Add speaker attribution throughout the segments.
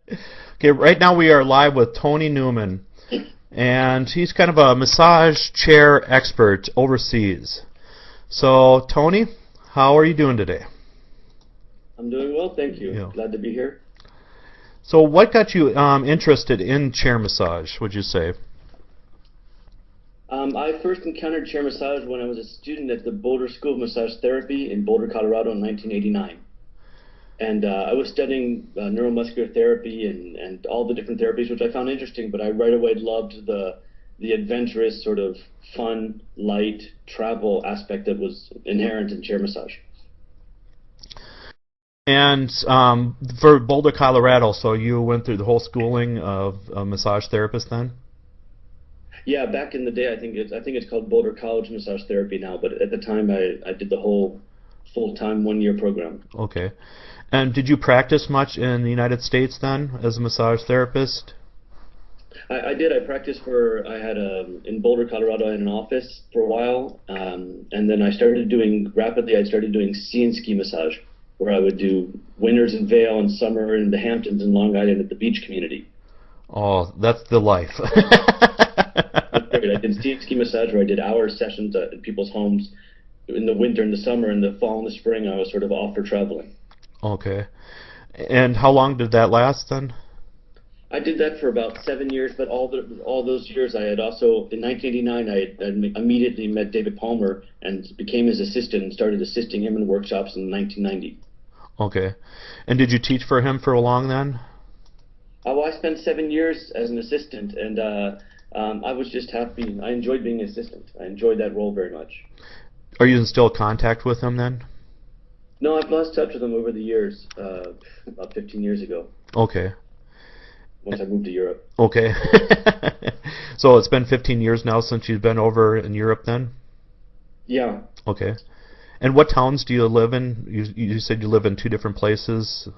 Speaker 1: Okay, right now we are live with Tony Neuman, and he's kind of a massage chair expert overseas. So, Tony, how are you doing today?
Speaker 2: I'm doing well, thank you.
Speaker 1: Yeah.
Speaker 2: Glad to be here.
Speaker 1: So, what got you interested in chair massage, would you say?
Speaker 2: I first encountered chair massage when I was a student at the Boulder School of Massage Therapy in Boulder, Colorado in 1989. And I was studying neuromuscular therapy and all the different therapies, which I found interesting, but I right away loved the adventurous, sort of fun, light travel aspect that was inherent in chair massage.
Speaker 1: And for Boulder, Colorado, so you went through the whole schooling of a massage therapist then?
Speaker 2: Yeah, back in the day, I think it's called Boulder College of Massage Therapy now, but at the time I did the whole full-time one-year program.
Speaker 1: Okay. And did you practice much in the United States then as a massage therapist?
Speaker 2: I did. I practiced in Boulder, Colorado, I had an office for a while, and then I started doing sea and ski massage, where I would do winters in Vail and summer in the Hamptons and Long Island at the beach community.
Speaker 1: Oh, that's the life.
Speaker 2: That's great. I did sea and ski massage where I did hour sessions at people's homes in the winter, in the summer, in the fall, and the spring. I was sort of off for traveling.
Speaker 1: Okay. And how long did that last then?
Speaker 2: I did that for about 7 years, but all those years I had also, in 1989, I immediately met David Palmer and became his assistant and started assisting him in workshops in 1990.
Speaker 1: Okay. And did you teach for him for long then?
Speaker 2: Well, I spent 7 years as an assistant, and I was just happy. I enjoyed being an assistant. I enjoyed that role very much.
Speaker 1: Are you in still contact with him then?
Speaker 2: No, I've lost touch with him over the years, about 15 years ago.
Speaker 1: Okay.
Speaker 2: Once I moved to Europe.
Speaker 1: Okay. So it's been 15 years now since you've been over in Europe then?
Speaker 2: Yeah.
Speaker 1: Okay. And what towns do you live in? You said you live in two different places.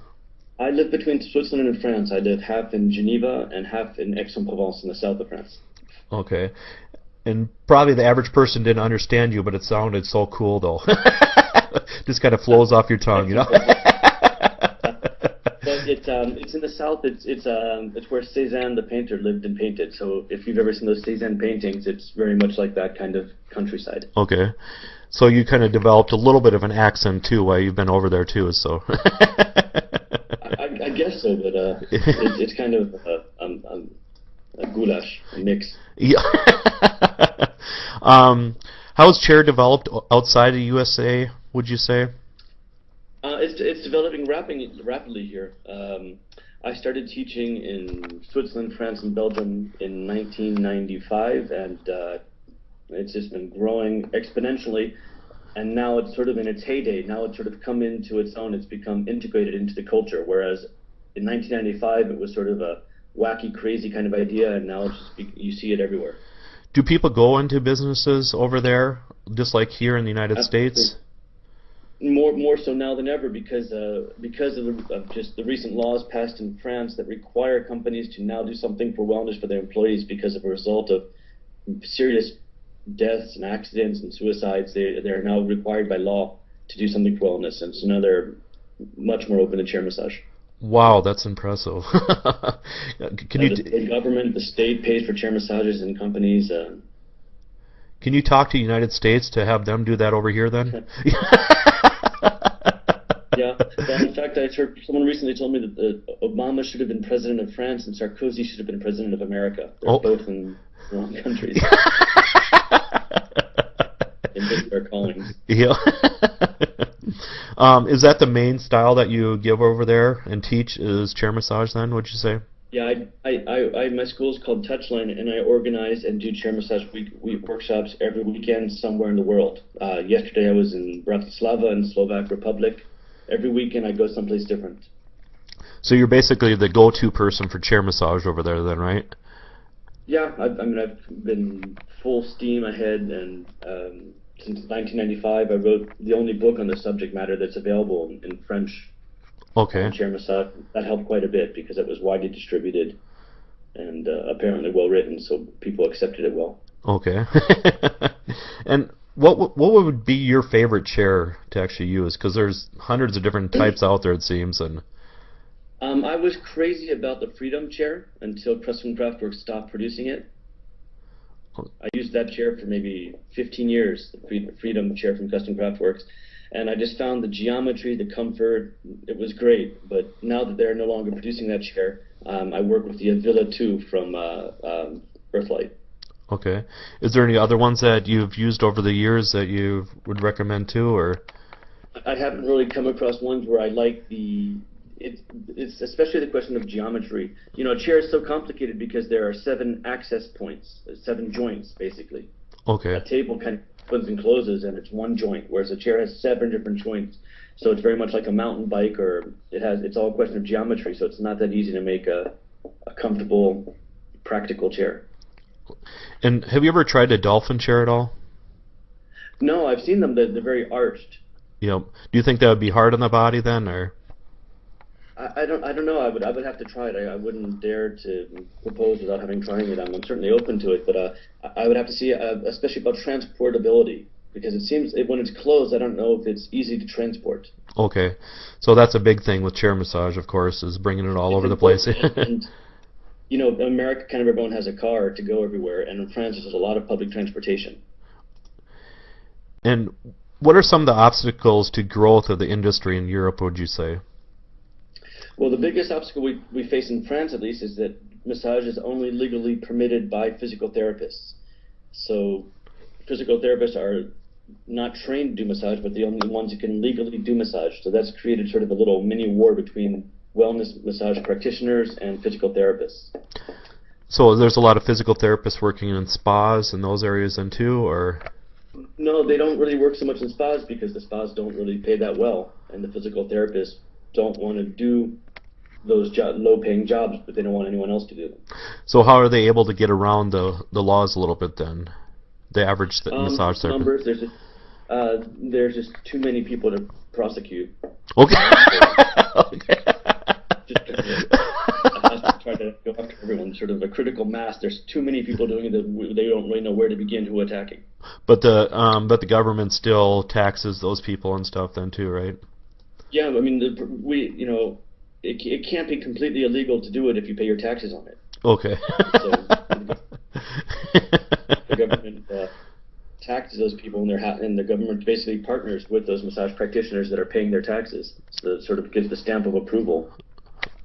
Speaker 2: I live between Switzerland and France. I live half in Geneva and half in Aix-en-Provence in the south of France.
Speaker 1: Okay. And probably the average person didn't understand you, but it sounded so cool though. Just kind of flows off your tongue, you know?
Speaker 2: But it's in the south. It's where Cézanne the painter lived and painted. So if you've ever seen those Cézanne paintings, it's very much like that kind of countryside.
Speaker 1: Okay. So you kind of developed a little bit of an accent too while you've been over there too, so.
Speaker 2: I guess so, but it's kind of a goulash, a mix.
Speaker 1: Yeah. How's chair developed outside of the USA, would you say?
Speaker 2: It's developing rapidly here. I started teaching in Switzerland, France, and Belgium in 1995, and it's just been growing exponentially. And now it's sort of in its heyday. Now it's sort of come into its own. It's become integrated into the culture. Whereas in 1995, it was sort of a wacky, crazy kind of idea, and now it's just you see it everywhere.
Speaker 1: Do people go into businesses over there, just like here in the United States?
Speaker 2: More so now than ever, because of just the recent laws passed in France that require companies to now do something for wellness for their employees because of a result of serious deaths and accidents and suicides. They're now required by law to do something for wellness, and so now they're much more open to chair massage.
Speaker 1: Wow, that's impressive.
Speaker 2: The government, the state pays for chair massages in companies.
Speaker 1: Can you talk to the United States to have them do that over here then?
Speaker 2: Yeah. Well, in fact, I heard someone recently told me that Obama should have been president of France and Sarkozy should have been president of America. They're both in the wrong countries. In their callings.
Speaker 1: Yeah. Is that the main style that you give over there and teach is chair massage then, would you say?
Speaker 2: Yeah, my school is called Touchline, and I organize and do chair massage week workshops every weekend somewhere in the world. Yesterday I was in Bratislava in Slovak Republic. Every weekend I go someplace different. So
Speaker 1: you're basically the go-to person for chair massage over there then, right?
Speaker 2: Yeah, I've been full steam ahead, and since 1995 I wrote the only book on the subject matter that's available in French.
Speaker 1: Okay.
Speaker 2: Chair massage. That helped quite a bit because it was widely distributed and apparently well written, so people accepted it well.
Speaker 1: Okay. And what would be your favorite chair to actually use? Because there's hundreds of different types out there, it seems. And
Speaker 2: I was crazy about the Freedom chair until Custom Craftworks stopped producing it. I used that chair for maybe 15 years, the Freedom chair from Custom Craftworks, and I just found the geometry, the comfort, it was great. But now that they're no longer producing that chair, I work with the Avila 2 from Earthlight.
Speaker 1: Okay. Is there any other ones that you've used over the years that you would recommend too, or?
Speaker 2: I haven't really come across ones where I like it's especially the question of geometry. You know, a chair is so complicated because there are 7 access points, 7 joints basically.
Speaker 1: Okay.
Speaker 2: A table kind of opens and closes and it's one joint, whereas a chair has 7 different joints. So it's very much like a mountain bike, or it's all a question of geometry, so it's not that easy to make a comfortable, practical chair.
Speaker 1: And have you ever tried a dolphin chair at all?
Speaker 2: No, I've seen them, they're very arched.
Speaker 1: You know, do you think that would be hard on the body then, or?
Speaker 2: I don't know. I would have to try it. I wouldn't dare to propose without having tried it. I'm certainly open to it, but I would have to see, especially about transportability, because it seems when it's closed, I don't know if it's easy to transport.
Speaker 1: Okay, so that's a big thing with chair massage, of course, is bringing it all over the place.
Speaker 2: And you know, in America, kind of everyone has a car to go everywhere, and in France, there's a lot of public transportation.
Speaker 1: And what are some of the obstacles to growth of the industry in Europe, would you say?
Speaker 2: Well, the biggest obstacle we face in France, at least, is that massage is only legally permitted by physical therapists. So physical therapists are not trained to do massage, but the only ones who can legally do massage. So that's created sort of a little mini war between wellness massage practitioners and physical therapists.
Speaker 1: So there's a lot of physical therapists working in spas in those areas then too, or?
Speaker 2: No, they don't really work so much in spas because the spas don't really pay that well, and the physical therapists don't want to do those low-paying jobs, but they don't want anyone else to do them.
Speaker 1: So how are they able to get around the laws a little bit then? The average massage therapist.
Speaker 2: Numbers. There's just too many people to prosecute.
Speaker 1: Okay. Okay.
Speaker 2: Just try to go after everyone. Sort of a critical mass. There's too many people doing it that they don't really know where to begin, who attacking.
Speaker 1: But the government still taxes those people and stuff then too, right?
Speaker 2: Yeah, I mean, it can't be completely illegal to do it if you pay your taxes on it.
Speaker 1: Okay.
Speaker 2: So the government taxes those people, and the government basically partners with those massage practitioners that are paying their taxes. So it sort of gives the stamp of approval.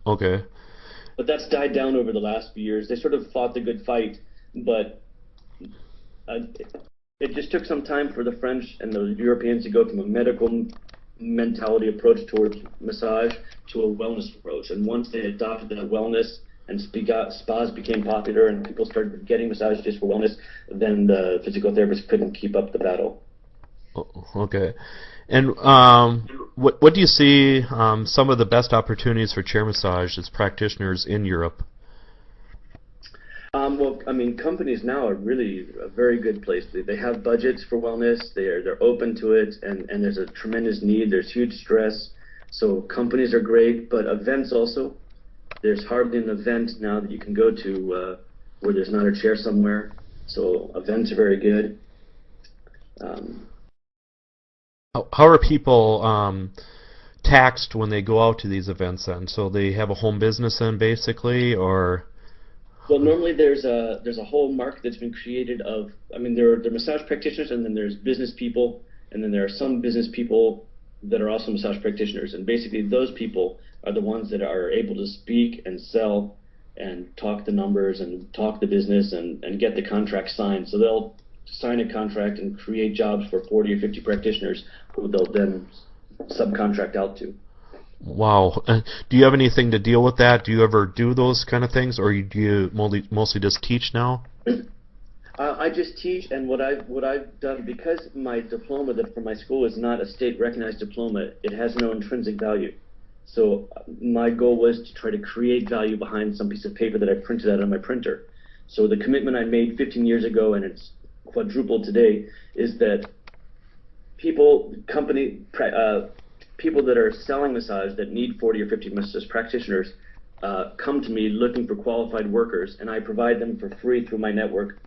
Speaker 1: Okay.
Speaker 2: But that's died down over the last few years. They sort of fought the good fight, but it just took some time for the French and the Europeans to go from a medical mentality approach towards massage to a wellness approach. And once they adopted that wellness and spas became popular and people started getting massages just for wellness, then the physical therapists couldn't keep up the battle.
Speaker 1: Okay. And what do you see some of the best opportunities for chair massage as practitioners in Europe?
Speaker 2: Well, I mean, companies now are really a very good place. They have budgets for wellness. They're open to it, and there's a tremendous need. There's huge stress. So companies are great, but events also. There's hardly an event now that you can go to where there's not a chair somewhere. So events are very good.
Speaker 1: How are people taxed when they go out to these events then? So they have a home business then basically, or?
Speaker 2: Well, normally there's a whole market that's been created of, I mean, there are massage practitioners, and then there's business people, and then there are some business people that are also massage practitioners. And basically those people are the ones that are able to speak and sell and talk the numbers and talk the business and get the contract signed. So they'll sign a contract and create jobs for 40 or 50 practitioners who they'll then subcontract out to.
Speaker 1: Wow. Do you have anything to deal with that? Do you ever do those kind of things, or do you mostly just teach now?
Speaker 2: I just teach, and what I've done, because my diploma from my school is not a state-recognized diploma, it has no intrinsic value. So my goal was to try to create value behind some piece of paper that I printed out on my printer. So the commitment I made 15 years ago, and it's quadrupled today, is that people that are selling massage that need 40 or 50 massage practitioners come to me looking for qualified workers, and I provide them for free through my network.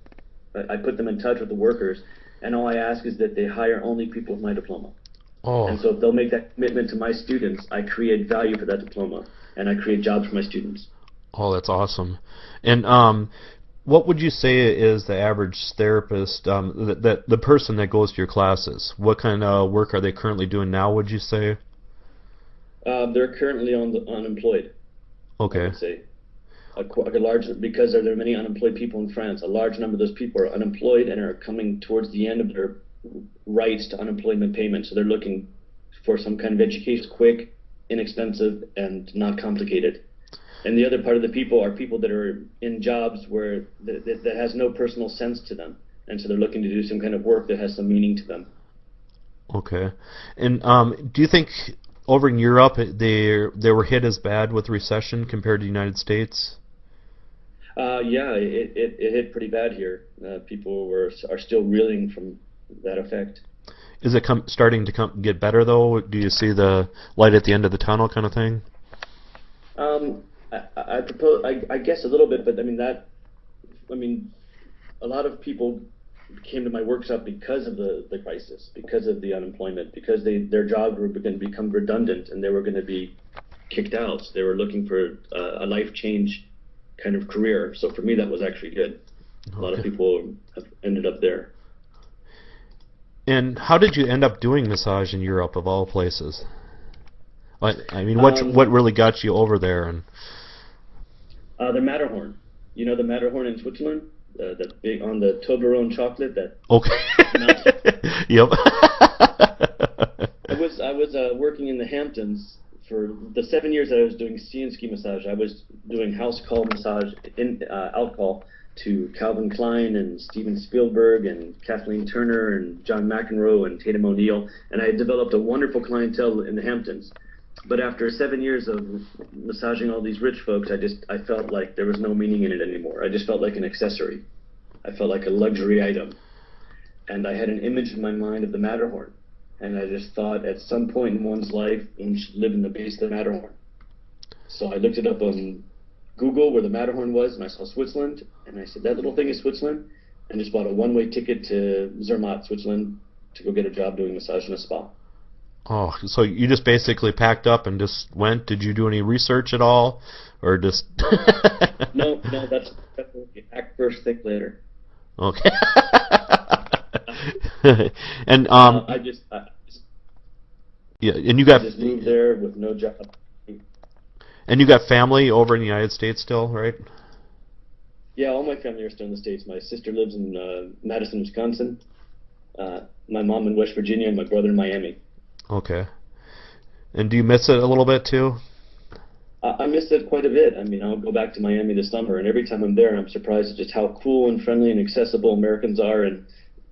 Speaker 2: I put them in touch with the workers, and all I ask is that they hire only people with my diploma.
Speaker 1: Oh,
Speaker 2: And so if they'll make that commitment to my students, I create value for that diploma, and I create jobs for my students.
Speaker 1: oh, that's awesome. And what would you say is the average therapist, the person that goes to your classes? What kind of work are they currently doing now, would you say?
Speaker 2: They're currently unemployed, I
Speaker 1: Okay.
Speaker 2: would say. A large, because there are many unemployed people in France, a large number of those people are unemployed and are coming towards the end of their rights to unemployment payment. So they're looking for some kind of education, quick, inexpensive, and not complicated. And the other part of the people are people that are in jobs where that has no personal sense to them, and so they're looking to do some kind of work that has some meaning to them.
Speaker 1: Okay. And do you think over in Europe they were hit as bad with recession compared to the United States?
Speaker 2: Yeah, it hit pretty bad here. People are still reeling from that effect.
Speaker 1: Is it starting to get better though? Do you see the light at the end of the tunnel kind of thing?
Speaker 2: I propose, I guess a little bit, but I mean, a lot of people came to my workshop because of the crisis, because of the unemployment, because their jobs were going to become redundant and they were going to be kicked out. So they were looking for a life change kind of career. So for me, that was actually good. A lot of people have ended up there.
Speaker 1: And how did you end up doing massage in Europe of all places? I mean, what really got you over there? And
Speaker 2: the Matterhorn. You know the Matterhorn in Switzerland? The big on the Toblerone chocolate that.
Speaker 1: okay, yep.
Speaker 2: I was working in the Hamptons for the 7 years that I was doing CNC massage. I was doing house call massage in out call to Calvin Klein and Steven Spielberg and Kathleen Turner and John McEnroe and Tatum O'Neill, and I developed a wonderful clientele in the Hamptons. But after 7 years of massaging all these rich folks, I felt like there was no meaning in it anymore. I just felt like an accessory. I felt like a luxury item. And I had an image in my mind of the Matterhorn. And I just thought at some point in one's life, one should live in the base of the Matterhorn. So I looked it up on Google where the Matterhorn was, and I saw Switzerland. And I said, that little thing is Switzerland? And just bought a one-way ticket to Zermatt, Switzerland, to go get a job doing massage in a spa.
Speaker 1: Oh, so you just basically packed up and just went? Did you do any research at all, or just?
Speaker 2: No, that's act first, think later.
Speaker 1: Okay. And
Speaker 2: I just
Speaker 1: yeah, and you got
Speaker 2: just moved there with no job.
Speaker 1: and you got family over in the United States still, right?
Speaker 2: Yeah, all my family are still in the States. My sister lives in Madison, Wisconsin. My mom in West Virginia, and my brother in Miami.
Speaker 1: Okay. And do you miss it a little bit too?
Speaker 2: I miss it quite a bit. I mean, I'll go back to Miami this summer, and every time I'm there, I'm surprised at just how cool and friendly and accessible Americans are, and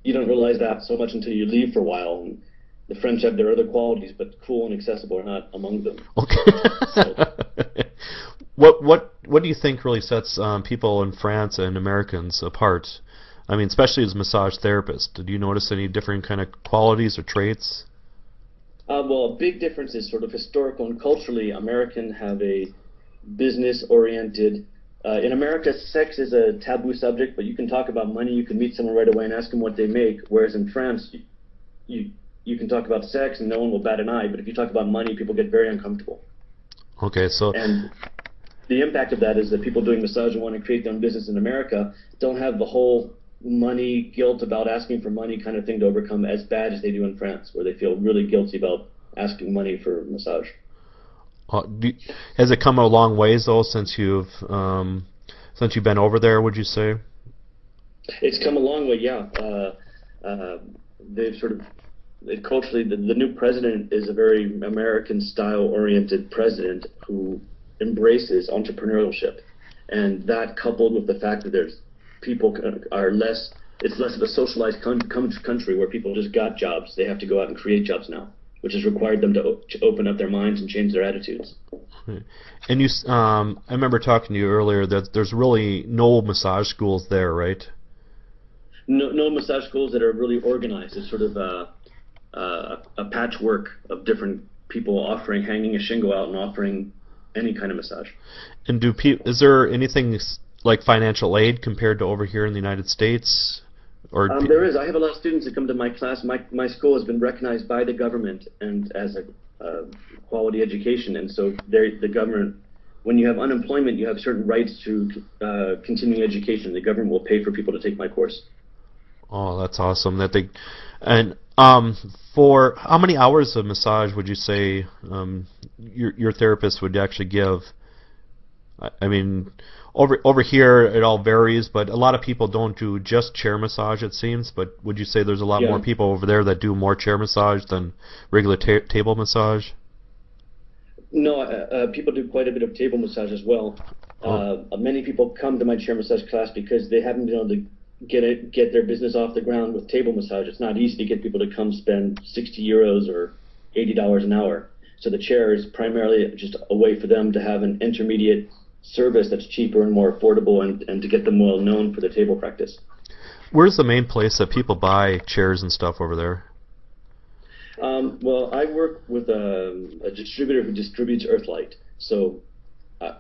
Speaker 2: you don't realize that so much until you leave for a while. And the French have their other qualities, but cool and accessible are not among them.
Speaker 1: Okay.
Speaker 2: So,
Speaker 1: What do you think really sets people in France and Americans apart? I mean, especially as massage therapists. Did you notice any different kind of qualities or traits?
Speaker 2: well, a big difference is sort of historical and culturally. American have a business-oriented. In America, sex is a taboo subject, but you can talk about money. You can meet someone right away and ask them what they make. Whereas in France, you can talk about sex and no one will bat an eye. But if you talk about money, people get very uncomfortable.
Speaker 1: Okay, so
Speaker 2: And the impact of that is that people doing massage and want to create their own business in America don't have the whole money guilt about asking for money kind of thing to overcome as bad as they do in France, where they feel really guilty about asking money for massage.
Speaker 1: has it come a long ways though since you've been over there? Would you say?
Speaker 2: It's come a long way, yeah. They've sort of culturally, the new president is a very American-style oriented president who embraces entrepreneurship, and that coupled with the fact that there's people are less, it's less of a socialized country where people just got jobs. They have to go out and create jobs now, which has required them to open up their minds and change their attitudes.
Speaker 1: And I remember talking to you earlier that there's really no massage schools there, right?
Speaker 2: No massage schools that are really organized. It's sort of a patchwork of different people hanging a shingle out and offering any kind of massage.
Speaker 1: And is there anything like financial aid compared to over here in the United States?
Speaker 2: There is. I have a lot of students that come to my class. My school has been recognized by the government and as a quality education, and so the government, when you have unemployment, you have certain rights to continuing education. The government will pay for people to take my course.
Speaker 1: Oh, that's awesome. And for how many hours of massage would you say your therapist would actually give? I mean, over here it all varies, but a lot of people don't do just chair massage, it seems. But would you say there's a lot more people over there that do more chair massage than regular table massage?
Speaker 2: No, people do quite a bit of table massage as well. Many people come to my chair massage class because they haven't been able to get their business off the ground with table massage. It's not easy to get people to come spend 60 euros or $80 an hour. So the chair is primarily just a way for them to have an intermediate service that's cheaper and more affordable, and to get them well known for their table practice.
Speaker 1: Where's the main place that people buy chairs and stuff over there?
Speaker 2: Well, I work with a distributor who distributes Earthlight. So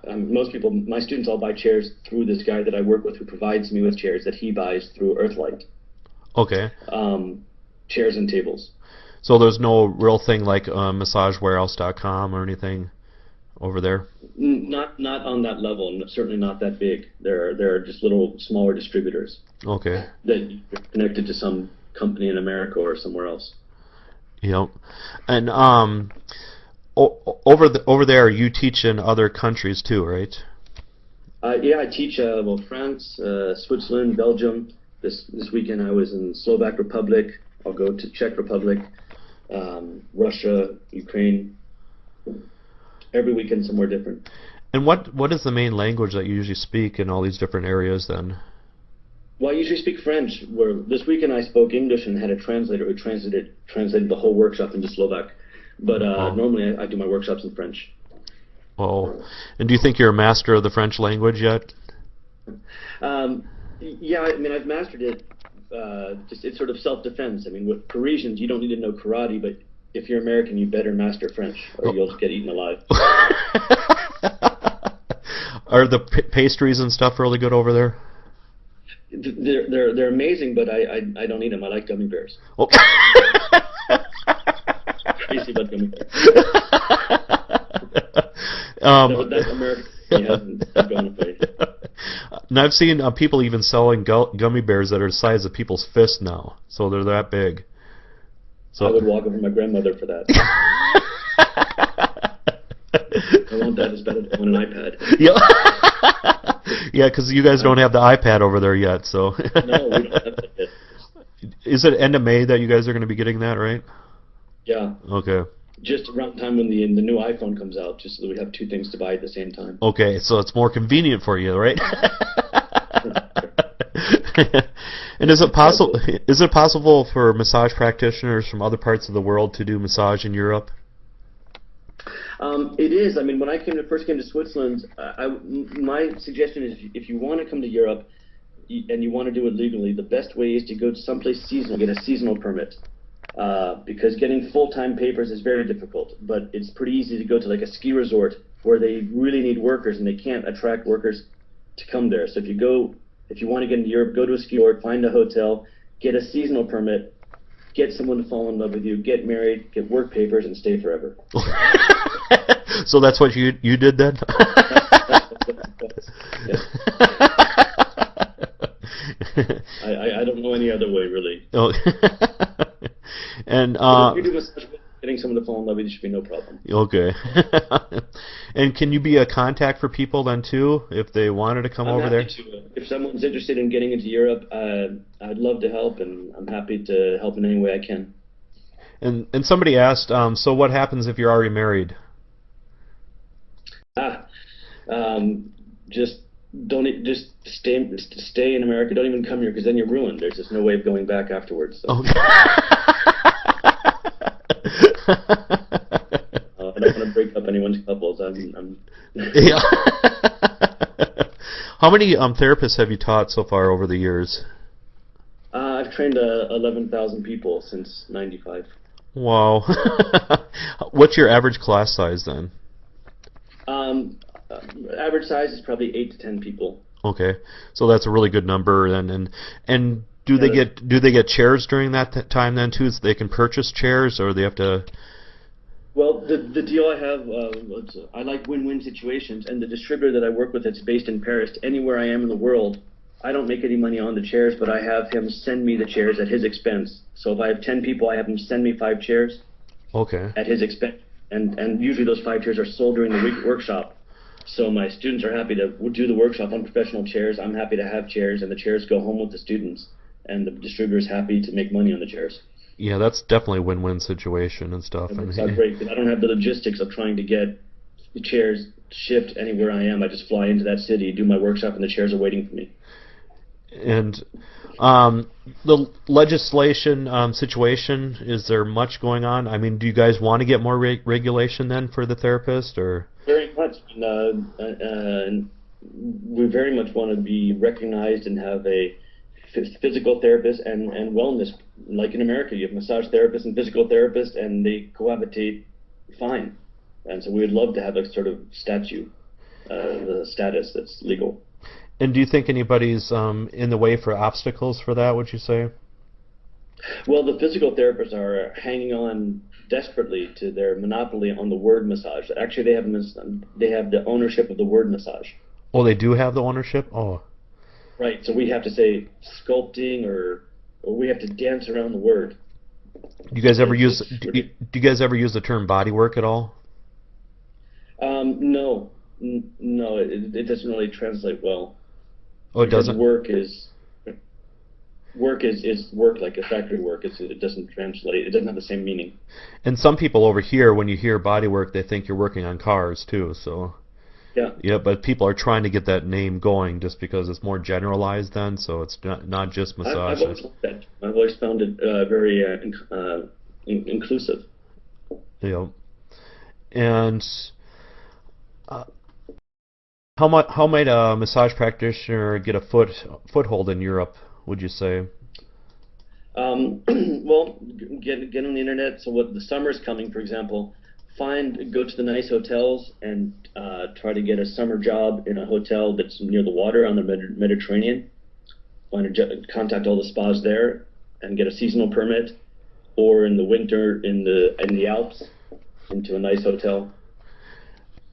Speaker 2: most people, my students all buy chairs through this guy that I work with who provides me with chairs that he buys through Earthlight. Okay. Chairs and tables.
Speaker 1: So there's no real thing like massagewarehouse.com or anything over there?
Speaker 2: Not on that level. Certainly not that big. There are just little smaller distributors.
Speaker 1: Okay.
Speaker 2: That are connected to some company in America or somewhere else.
Speaker 1: Yep. And over there, you teach in other countries too, right?
Speaker 2: Yeah, I teach France, Switzerland, Belgium. This weekend I was in Slovak Republic. I'll go to Czech Republic, Russia, Ukraine. Every weekend somewhere different.
Speaker 1: And what is the main language that you usually speak in all these different areas then?
Speaker 2: Well, I usually speak French. Where this weekend I spoke English and had a translator who translated the whole workshop into Slovak. But normally I do my workshops in French.
Speaker 1: Oh, and do you think you're a master of the French language yet?
Speaker 2: Yeah, I mean I've mastered it. It's sort of self-defense. I mean, with Parisians you don't need to know karate, but if you're American, you better master French, or you'll get eaten alive.
Speaker 1: Are the pastries and stuff really good over there?
Speaker 2: They're amazing, but I don't eat them. I like gummy bears.
Speaker 1: Oh.
Speaker 2: Crazy about gummy bears. That's American. Yeah, going away.
Speaker 1: And I've seen people even selling gummy bears that are the size of people's fists now, so they're that big. So
Speaker 2: I would walk over my grandmother for that. I want that as better than an iPad.
Speaker 1: Yeah, yeah, because you guys don't have the iPad over there yet, so.
Speaker 2: No, we don't have that yet.
Speaker 1: Is it end of May that you guys are going to be getting that, right?
Speaker 2: Yeah.
Speaker 1: Okay.
Speaker 2: Just around the time when the new iPhone comes out, just so that we have two things to buy at the same time.
Speaker 1: Okay, so it's more convenient for you, right? And is it possible for massage practitioners from other parts of the world to do massage in Europe?
Speaker 2: It is. I mean, when I first came to Switzerland, my suggestion is if you want to come to Europe and you want to do it legally, the best way is to go to someplace seasonal, get a seasonal permit. Because getting full-time papers is very difficult, but it's pretty easy to go to like a ski resort where they really need workers and they can't attract workers to come there. So if you want to get into Europe, go to a ski resort, find a hotel, get a seasonal permit, get someone to fall in love with you, get married, get work papers, and stay forever.
Speaker 1: So that's what you did then?
Speaker 2: I don't know any other way, really.
Speaker 1: Oh. And
Speaker 2: if you do massage, getting someone to fall in love with you should be no problem.
Speaker 1: Okay. And can you be a contact for people then too, if they wanted to come over there?
Speaker 2: If someone's interested in getting into Europe, I'd love to help, and I'm happy to help in any way I can.
Speaker 1: And somebody asked, so what happens if you're already married? Just stay in America. Don't even come here, because then you're ruined. There's just no way of going back afterwards. So. Okay.
Speaker 2: I don't want to break up anyone's couples.
Speaker 1: Yeah. How many therapists have you taught so far over the years?
Speaker 2: I've trained 11,000 people since '95.
Speaker 1: Wow. What's your average class size then?
Speaker 2: Average size is probably 8 to 10 people.
Speaker 1: Okay, so that's a really good number. And do they get chairs during that time then too, so they can purchase chairs, or they have to?
Speaker 2: Well, the deal I have, I like win-win situations, and the distributor that I work with that's based in Paris, anywhere I am in the world, I don't make any money on the chairs, but I have him send me the chairs at his expense. So if I have 10 people, I have him send me 5 chairs.
Speaker 1: Okay.
Speaker 2: At his expense, and usually those 5 chairs are sold during the workshop. So my students are happy to do the workshop on professional chairs. I'm happy to have chairs, and the chairs go home with the students, and the distributor is happy to make money on the chairs.
Speaker 1: Yeah, that's definitely a win-win situation and stuff.
Speaker 2: It's not great because I don't have the logistics of trying to get the chairs shipped anywhere I am. I just fly into that city, do my workshop, and the chairs are waiting for me.
Speaker 1: And the legislation situation, is there much going on? I mean, do you guys want to get more regulation then for the therapist, or?
Speaker 2: Very much. We very much want to be recognized and have a physical therapist and wellness. Like in America, you have massage therapists and physical therapists, and they cohabitate fine. And so we would love to have a sort of the status that's legal.
Speaker 1: And do you think anybody's in the way for obstacles for that, would you say?
Speaker 2: Well, the physical therapists are hanging on desperately to their monopoly on the word massage. Actually, they have the ownership of the word massage.
Speaker 1: Oh, they do have the ownership? Oh.
Speaker 2: Right, so we have to say sculpting or we have to dance around the word.
Speaker 1: Do you guys ever use the term body work at all?
Speaker 2: No. No, it doesn't really translate well.
Speaker 1: Oh, it doesn't?
Speaker 2: Work is work like a factory work. It doesn't translate. It doesn't have the same meaning.
Speaker 1: And some people over here, when you hear body work, they think you're working on cars too. So
Speaker 2: yeah.
Speaker 1: Yeah, but people are trying to get that name going just because it's more generalized then, so it's not just massage.
Speaker 2: I've always found it very inclusive.
Speaker 1: Yeah. And how might a massage practitioner get a foothold in Europe, would you say?
Speaker 2: Well, get on the internet. So what the summer's coming, for example, go to the nice hotels and try to get a summer job in a hotel that's near the water on the Mediterranean. Contact all the spas there and get a seasonal permit, or in the winter in the Alps into a nice hotel.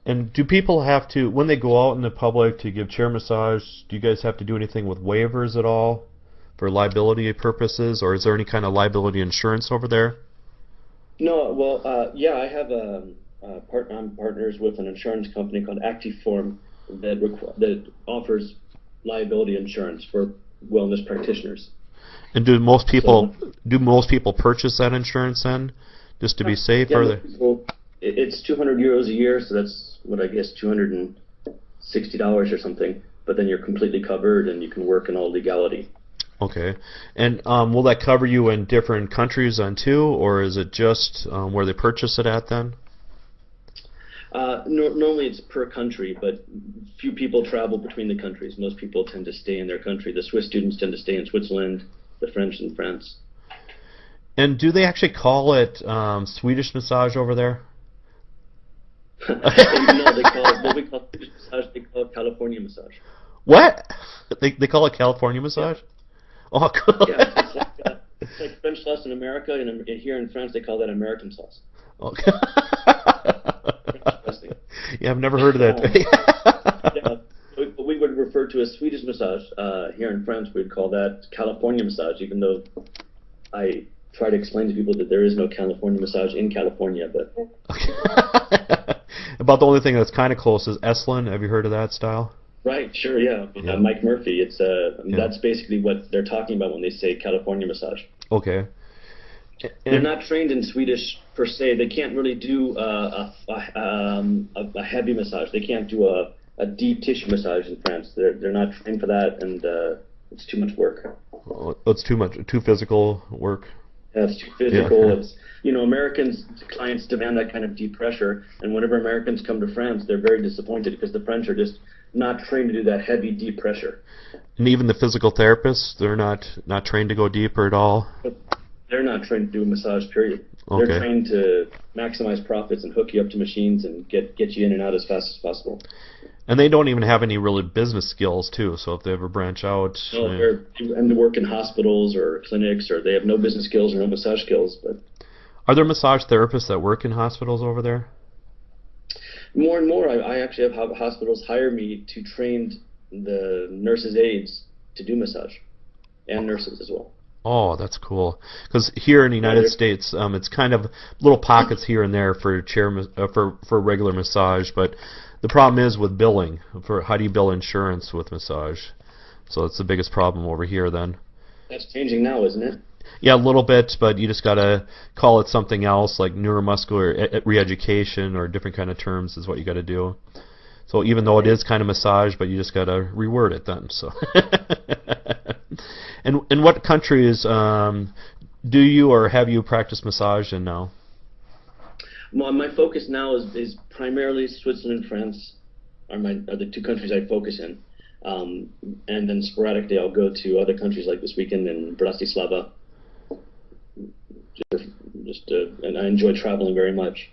Speaker 1: And do people have to, when they go out in the public to give chair massage, do you guys have to do anything with waivers at all for liability purposes, or is there any kind of liability insurance over there?
Speaker 2: No, well, yeah, I have I'm partners with an insurance company called Actiform that offers liability insurance for wellness practitioners.
Speaker 1: And do most people purchase that insurance then, just to be safe?
Speaker 2: Yeah, well, it's 200 euros a year, so that's what I guess $260 or something. But then you're completely covered, and you can work in all legality.
Speaker 1: Okay. And will that cover you in different countries then too, or is it just where they purchase it at then?
Speaker 2: Normally it's per country, but few people travel between the countries. Most people tend to stay in their country. The Swiss students tend to stay in Switzerland, the French in France.
Speaker 1: And do they actually call it Swedish massage over there?
Speaker 2: No, they call it what we call Swedish massage. They call it California massage.
Speaker 1: What? They call it California massage? Yeah. Oh, cool.
Speaker 2: Yeah, it's like French sauce in America, and here in France they call that American sauce.
Speaker 1: Okay. Yeah, I've never heard of that.
Speaker 2: Yeah, we would refer to a Swedish massage. Here in France, we'd call that California massage, even though I try to explain to people that there is no California massage in California. But
Speaker 1: about the only thing that's kind of close is Esalen. Have you heard of that style?
Speaker 2: Right, sure, yeah. Mike Murphy. It's that's basically what they're talking about when they say California massage.
Speaker 1: Okay.
Speaker 2: They're not trained in Swedish per se. They can't really do a heavy massage. They can't do a deep tissue massage in France. They're not trained for that, and it's too much work.
Speaker 1: Oh, it's too physical work.
Speaker 2: Yeah, it's too physical.
Speaker 1: Yeah.
Speaker 2: It's Americans clients demand that kind of deep pressure, and whenever Americans come to France, they're very disappointed because the French are just not trained to do that heavy, deep pressure.
Speaker 1: And even the physical therapists, they're not trained to go deeper at all.
Speaker 2: They're not trained to do a massage, period. They're
Speaker 1: Okay.
Speaker 2: trained to maximize profits and hook you up to machines and get you in and out as fast as possible.
Speaker 1: And they don't even have any really business skills too. So if they ever branch out,
Speaker 2: No, they're and they work in hospitals or clinics, or they have no business skills or no massage skills. But
Speaker 1: are there massage therapists that work in hospitals over there?
Speaker 2: more and more, I actually have hospitals hire me to train the nurses' aides to do massage, and nurses as well.
Speaker 1: Oh, that's cool. Because here in the United States, it's kind of little pockets here and there for for regular massage, but the problem is with billing. For how do you bill insurance with massage? So that's the biggest problem over here then.
Speaker 2: That's changing now, isn't it?
Speaker 1: Yeah, a little bit, but you just gotta call it something else, like neuromuscular re-education or different kind of terms is what you gotta do. So even though it is kind of massage, but you just gotta reword it then. So. And in what countries do you or have you practiced massage in now?
Speaker 2: Well, my focus now is primarily Switzerland and France are the two countries I focus in. And then sporadically I'll go to other countries like this weekend in Bratislava. And I enjoy traveling very much.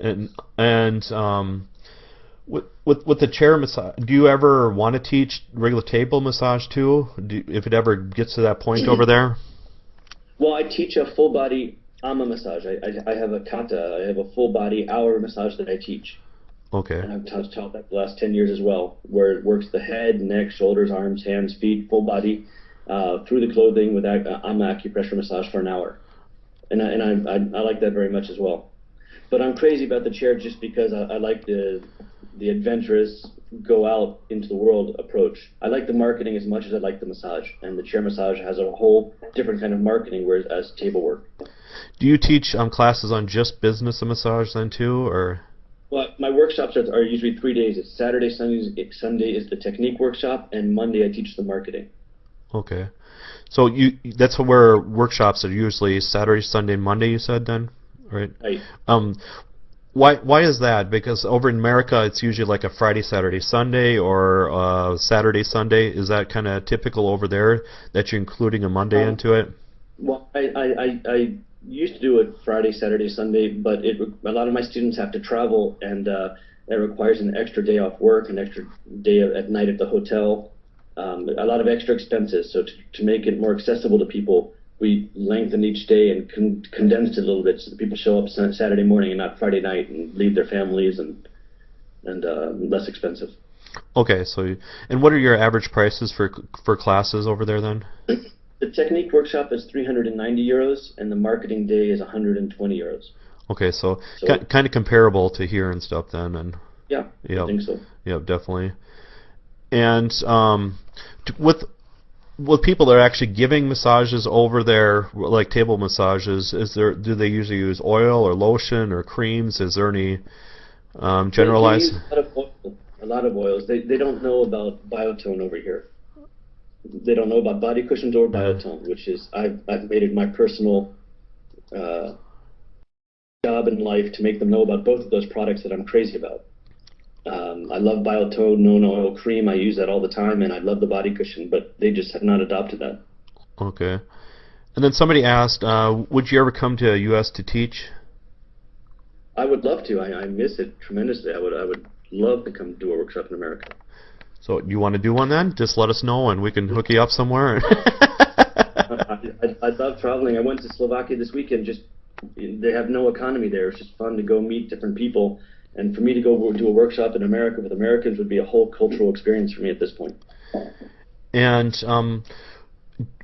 Speaker 1: And with the chair massage, do you ever want to teach regular table massage too? If it ever gets to that point over there?
Speaker 2: Well, I teach a full body ama massage. I have a kata. I have a full body hour massage that I teach.
Speaker 1: Okay.
Speaker 2: And I've taught that the last 10 years as well, where it works the head, neck, shoulders, arms, hands, feet, full body, through the clothing with ama acupressure massage for an hour. And I like that very much as well. But I'm crazy about the chair just because I like the adventurous, go out into the world approach. I like the marketing as much as I like the massage, and the chair massage has a whole different kind of marketing, whereas table work.
Speaker 1: Do you teach classes on just business and massage then too, or?
Speaker 2: Well, my workshops are usually 3 days. It's Saturday, Sunday is the technique workshop, and Monday I teach the marketing.
Speaker 1: Okay, so that's where workshops are usually Saturday, Sunday, Monday. You said then, right?
Speaker 2: Right.
Speaker 1: Why is that? Because over in America, it's usually like a Friday, Saturday, Sunday, or Saturday, Sunday. Is that kind of typical over there that you're including a Monday into it?
Speaker 2: Well, I used to do it Friday, Saturday, Sunday, but a lot of my students have to travel, and that requires an extra day off work, an extra day at night at the hotel, a lot of extra expenses. So to make it more accessible to people, we lengthen each day and condense it a little bit so that people show up Saturday morning and not Friday night and leave their families and less expensive.
Speaker 1: Okay, and what are your average prices for classes over there then?
Speaker 2: The technique workshop is 390 euros, and the marketing day is 120 euros.
Speaker 1: Okay, so kind of comparable to here and stuff then, and
Speaker 2: yeah, I think so.
Speaker 1: Yeah, definitely. And with people that are actually giving massages over there, like table massages, do they usually use oil or lotion or creams? Is there any generalized?
Speaker 2: They use a lot of oils. They don't know about biotone over here. They don't know about body cushions or biotone, which is I've made it my personal job in life to make them know about both of those products that I'm crazy about. I love biotone, no-oil cream. I use that all the time, and I love the body cushion, but they just have not adopted that.
Speaker 1: Okay. And then somebody asked, would you ever come to U.S. to teach?
Speaker 2: I would love to. I miss it tremendously. I would love to come do a workshop in America.
Speaker 1: So you want to do one then? Just let us know, and we can hook you up somewhere.
Speaker 2: I love traveling. I went to Slovakia this weekend. They have no economy there. It's just fun to go meet different people. And for me to go do a workshop in America with Americans would be a whole cultural experience for me at this point. And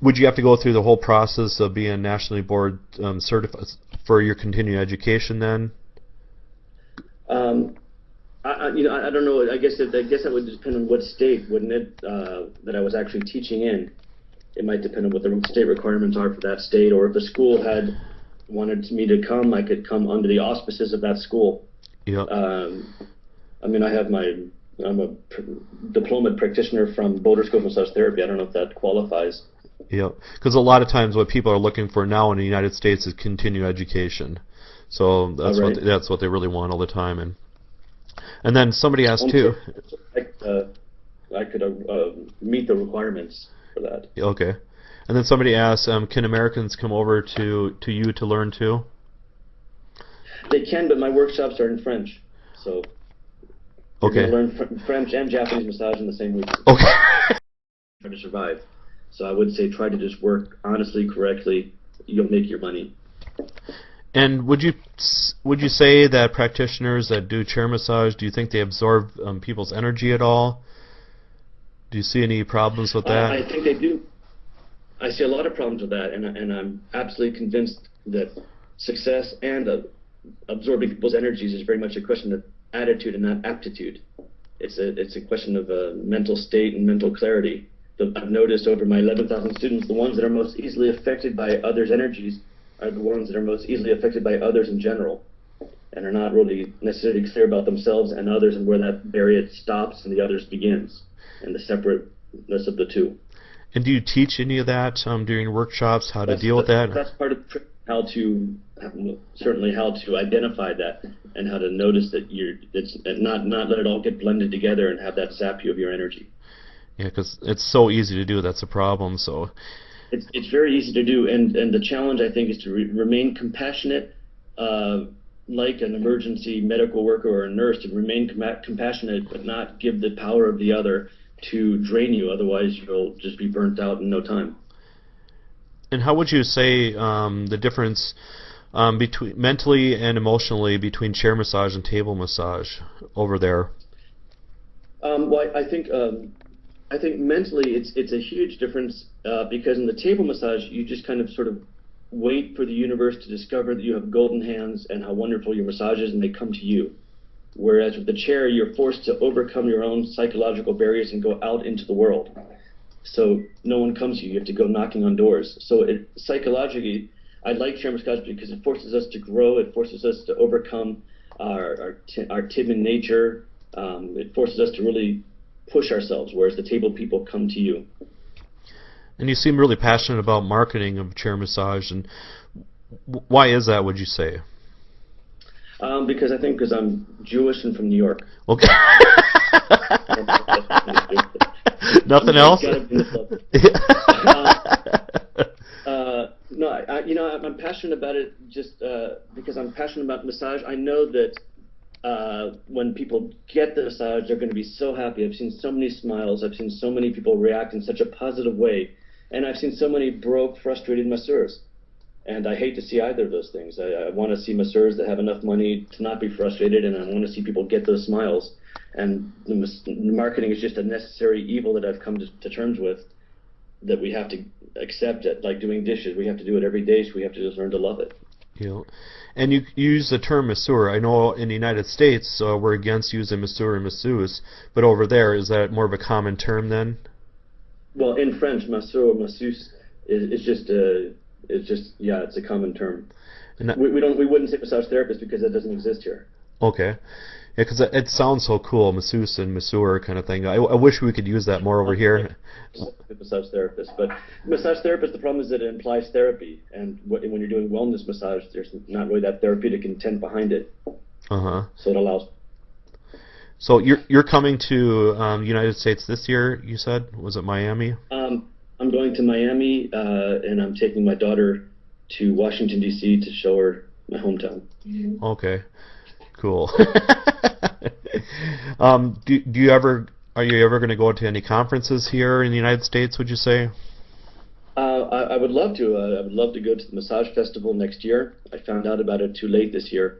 Speaker 1: would you have to go through the whole process of being nationally board certified for your continuing education then?
Speaker 2: I don't know. I guess that would depend on what state, wouldn't it? That I was actually teaching in. It might depend on what the state requirements are for that state, or if the school had wanted me to come, I could come under the auspices of that school.
Speaker 1: Yeah.
Speaker 2: I'm a diplomat practitioner from Boulder School of Massage Therapy. I don't know if that qualifies.
Speaker 1: Yeah, because a lot of times what people are looking for now in the United States is continuing education. So that's what they really want all the time. And then somebody asked too.
Speaker 2: I could meet the requirements for that.
Speaker 1: Okay. And then somebody asked, can Americans come over to you to learn too?
Speaker 2: They can, but my workshops are in French, so you're
Speaker 1: Okay.
Speaker 2: going to learn French and Japanese massage in the same week.
Speaker 1: Okay.
Speaker 2: Try to survive. So I would say try to just work honestly, correctly. You'll make your money.
Speaker 1: And would you say that practitioners that do chair massage, do you think they absorb people's energy at all? Do you see any problems with that?
Speaker 2: I think they do. I see a lot of problems with that, and I'm absolutely convinced that success and absorbing people's energies is very much a question of attitude and not aptitude. It's a question of mental state and mental clarity. I've noticed over my 11,000 students, the ones that are most easily affected by others' energies are the ones that are most easily affected by others in general, and are not really necessarily clear about themselves and others and where that barrier stops and the others begins, and the separateness of the two.
Speaker 1: And do you teach any of that during workshops, how to deal with that?
Speaker 2: That's part of certainly how to identify that and how to notice that not let it all get blended together and have that zap you of your energy.
Speaker 1: Yeah, because it's so easy to do. That's a problem. So
Speaker 2: it's very easy to do, and the challenge, I think, is to remain compassionate, like an emergency medical worker or a nurse, to remain compassionate but not give the power of the other to drain you. Otherwise, you'll just be burnt out in no time.
Speaker 1: And how would you say the difference between mentally and emotionally between chair massage and table massage over there?
Speaker 2: Well, I think mentally it's a huge difference because in the table massage you just kind of sort of wait for the universe to discover that you have golden hands and how wonderful your massage is, and they come to you. Whereas with the chair, you're forced to overcome your own psychological barriers and go out into the world. So no one comes to you. You have to go knocking on doors. So psychologically, I like chair massage because it forces us to grow. It forces us to overcome our timid nature. It forces us to really push ourselves, whereas the table people come to you.
Speaker 1: And you seem really passionate about marketing of chair massage. And why is that, would you say?
Speaker 2: Because I'm Jewish and from New York.
Speaker 1: Okay. Nothing else?
Speaker 2: No, I'm passionate about it just because I'm passionate about massage. I know that when people get the massage, they're going to be so happy. I've seen so many smiles. I've seen so many people react in such a positive way. And I've seen so many broke, frustrated masseurs. And I hate to see either of those things. I want to see masseurs that have enough money to not be frustrated, and I want to see people get those smiles. And the marketing is just a necessary evil that I've come to terms with, that we have to accept it. Like doing dishes, we have to do it every day, so we have to just learn to love it.
Speaker 1: And you use the term masseur. I know in the United States we're against using masseur and masseuse, but over there, is that more of a common term then?
Speaker 2: Well, in French, masseur or masseuse is just it's a common term. And we wouldn't say massage therapist because that doesn't exist here.
Speaker 1: Okay. Yeah, because it sounds so cool, masseuse and masseur kind of thing. I wish we could use that more over here.
Speaker 2: Massage therapist, but massage therapist, the problem is that it implies therapy, and when you're doing wellness massage, there's not really that therapeutic intent behind it. So it allows.
Speaker 1: So you're coming to the United States this year, you said? Was it Miami?
Speaker 2: I'm going to Miami, and I'm taking my daughter to Washington, D.C. to show her my hometown.
Speaker 1: Okay, cool. Are you ever going to go to any conferences here in the United States, would you say?
Speaker 2: I would love to. I would love to go to the Massage Festival next year. I found out about it too late this year.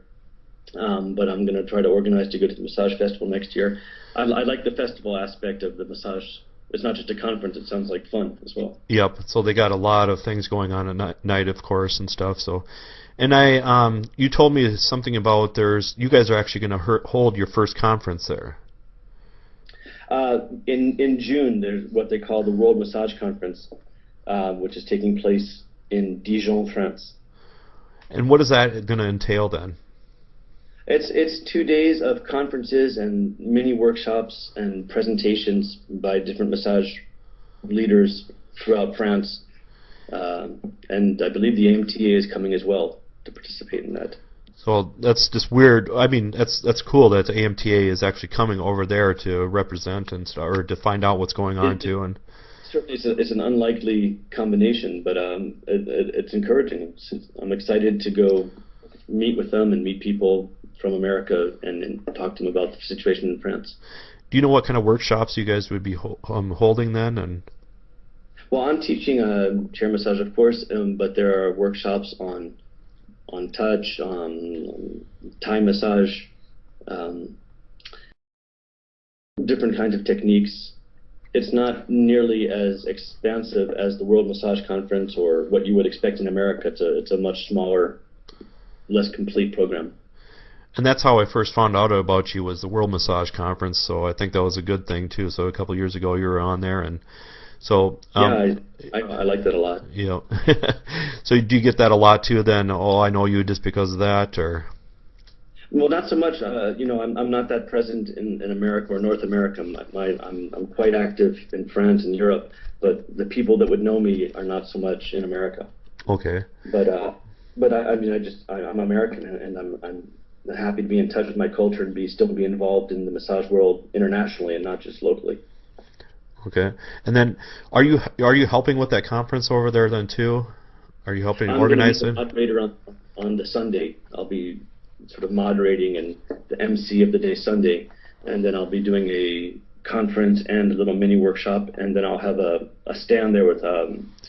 Speaker 2: But I'm going to try to organize to go to the Massage Festival next year. I like the festival aspect of the massage. It's not just a conference. It sounds like fun as well.
Speaker 1: Yep. So they got a lot of things going on at night, of course, and stuff. So, and you told me something about you guys are actually going to hold your first conference there.
Speaker 2: In June, there's what they call the World Massage Conference, which is taking place in Dijon, France.
Speaker 1: And what is that going to entail then?
Speaker 2: It's 2 days of conferences and mini workshops and presentations by different massage leaders throughout France, and I believe the AMTA is coming as well to participate in that.
Speaker 1: So that's just weird. I mean, that's cool that the AMTA is actually coming over there to represent and or to find out what's going on too. And
Speaker 2: it's Certainly, it's an unlikely combination, but it's encouraging. I'm excited to go meet with them and meet people from America and talk to them about the situation in France.
Speaker 1: Do you know what kind of workshops you guys would be holding then? And
Speaker 2: well, I'm teaching chair massage, of course, but there are workshops on touch, on Thai massage, different kinds of techniques. It's not nearly as expansive as the World Massage Conference or what you would expect in America. It's a much smaller, less complete program.
Speaker 1: And that's how I first found out about you, was the World Massage Conference. So I think that was a good thing too. So a couple of years ago you were on there, and so
Speaker 2: yeah, I like that a lot.
Speaker 1: Yeah. So do you get that a lot too? Then, oh, I know you just because of that, or?
Speaker 2: Well, not so much. I'm not that present in America or North America. I'm quite active in France and Europe, but the people that would know me are not so much in America.
Speaker 1: Okay.
Speaker 2: But I'm American, and I'm happy to be in touch with my culture and still be involved in the massage world internationally and not just locally.
Speaker 1: Okay. And then, are you helping with that conference over there then too? Are you helping organize it?
Speaker 2: I'm going to be the moderator on the Sunday. I'll be sort of moderating and the MC of the day Sunday, and then I'll be doing a conference and a little mini workshop, and then I'll have a stand there with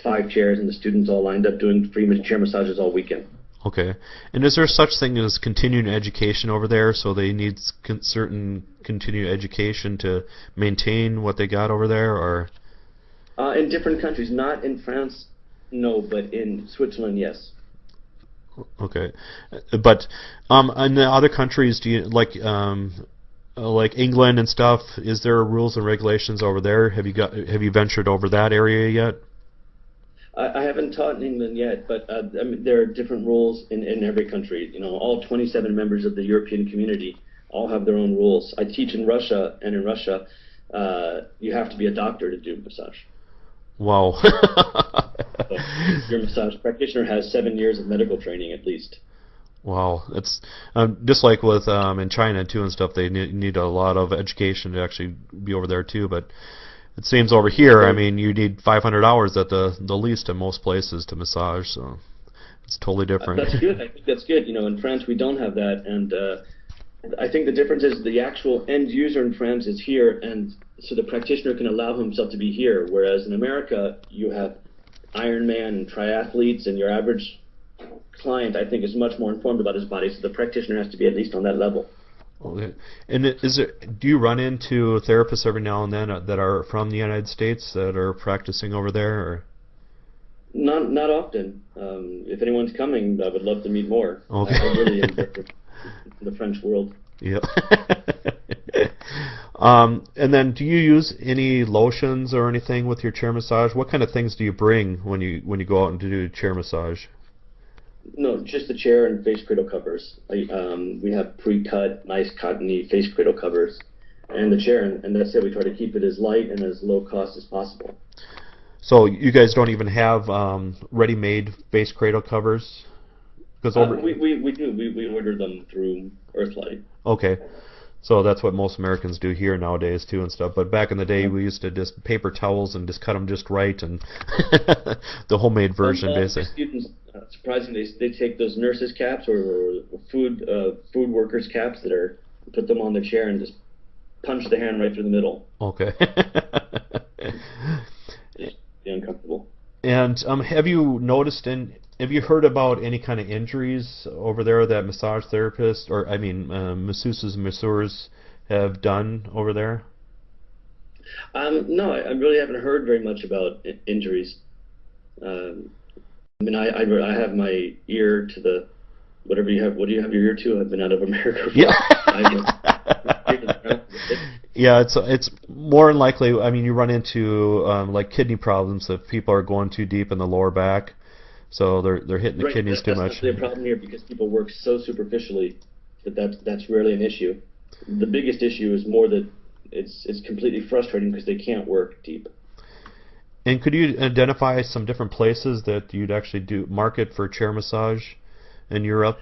Speaker 2: 5 chairs and the students all lined up doing free chair massages all weekend.
Speaker 1: Okay. And is there such thing as continuing education over there? So they need certain continued education to maintain what they got over there, or?
Speaker 2: In different countries, not in France, no, but in Switzerland, yes.
Speaker 1: Okay, but in the other countries, do you like England and stuff? Is there rules and regulations over there? Have you ventured over that area yet?
Speaker 2: I haven't taught in England yet, but there are different rules in every country. All 27 members of the European community all have their own rules. I teach in Russia, and in Russia, you have to be a doctor to do massage.
Speaker 1: Wow.
Speaker 2: So your massage practitioner has 7 years of medical training at least.
Speaker 1: Wow, it's just like with in China too and stuff. They need a lot of education to actually be over there too. But it seems over here, I mean, you need 500 hours at the least in most places to massage. So it's totally different.
Speaker 2: That's good. I think that's good. In France we don't have that, and I think the difference is the actual end user in France is here, and so the practitioner can allow himself to be here. Whereas in America, you have Ironman and triathletes, and your average client, I think, is much more informed about his body. So the practitioner has to be at least on that level.
Speaker 1: Okay. And do you run into therapists every now and then that are from the United States that are practicing over there, or?
Speaker 2: Not often. If anyone's coming, I would love to meet more.
Speaker 1: Okay.
Speaker 2: I really enjoy the French world.
Speaker 1: Yeah. And then, do you use any lotions or anything with your chair massage? What kind of things do you bring when you go out and do chair massage?
Speaker 2: No, just the chair and face cradle covers. We have pre-cut, nice cottony face cradle covers, and the chair, and that's it. We try to keep it as light and as low cost as possible.
Speaker 1: So you guys don't even have ready-made face cradle covers?
Speaker 2: We do. We order them through Earthlight.
Speaker 1: Okay. So that's what most Americans do here nowadays too and stuff. But back in the day, we used to just paper towels and just cut them just right, and the homemade version basically.
Speaker 2: Students, surprisingly, they take those nurses' caps or food workers' caps put them on the chair and just punch the hand right through the middle.
Speaker 1: Okay.
Speaker 2: Just be uncomfortable.
Speaker 1: And have you heard about any kind of injuries over there that massage therapists, or I mean masseuses and masseurs have done over there?
Speaker 2: No, I really haven't heard very much about injuries. I have my ear to the whatever you have. What do you have your ear to? I've been out of America for.
Speaker 1: Yeah, it's more than likely. I mean, you run into like kidney problems if people are going too deep in the lower back. So they're hitting the kidneys too much.
Speaker 2: That's not the problem here because people work so superficially that's rarely an issue. The biggest issue is more that it's completely frustrating because they can't work deep.
Speaker 1: And could you identify some different places that you'd actually do market for chair massage in Europe?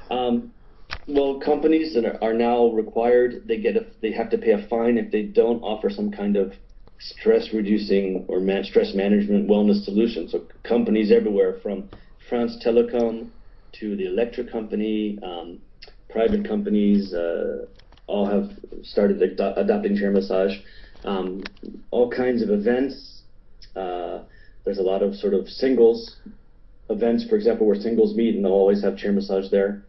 Speaker 2: Well, companies that are now required, they have to pay a fine if they don't offer some kind of stress reducing or stress management wellness solutions. So companies everywhere from France Telecom to the electric company, private companies, all have started adopting chair massage. All kinds of events. There's a lot of sort of singles events, for example, where singles meet, and they'll always have chair massage there.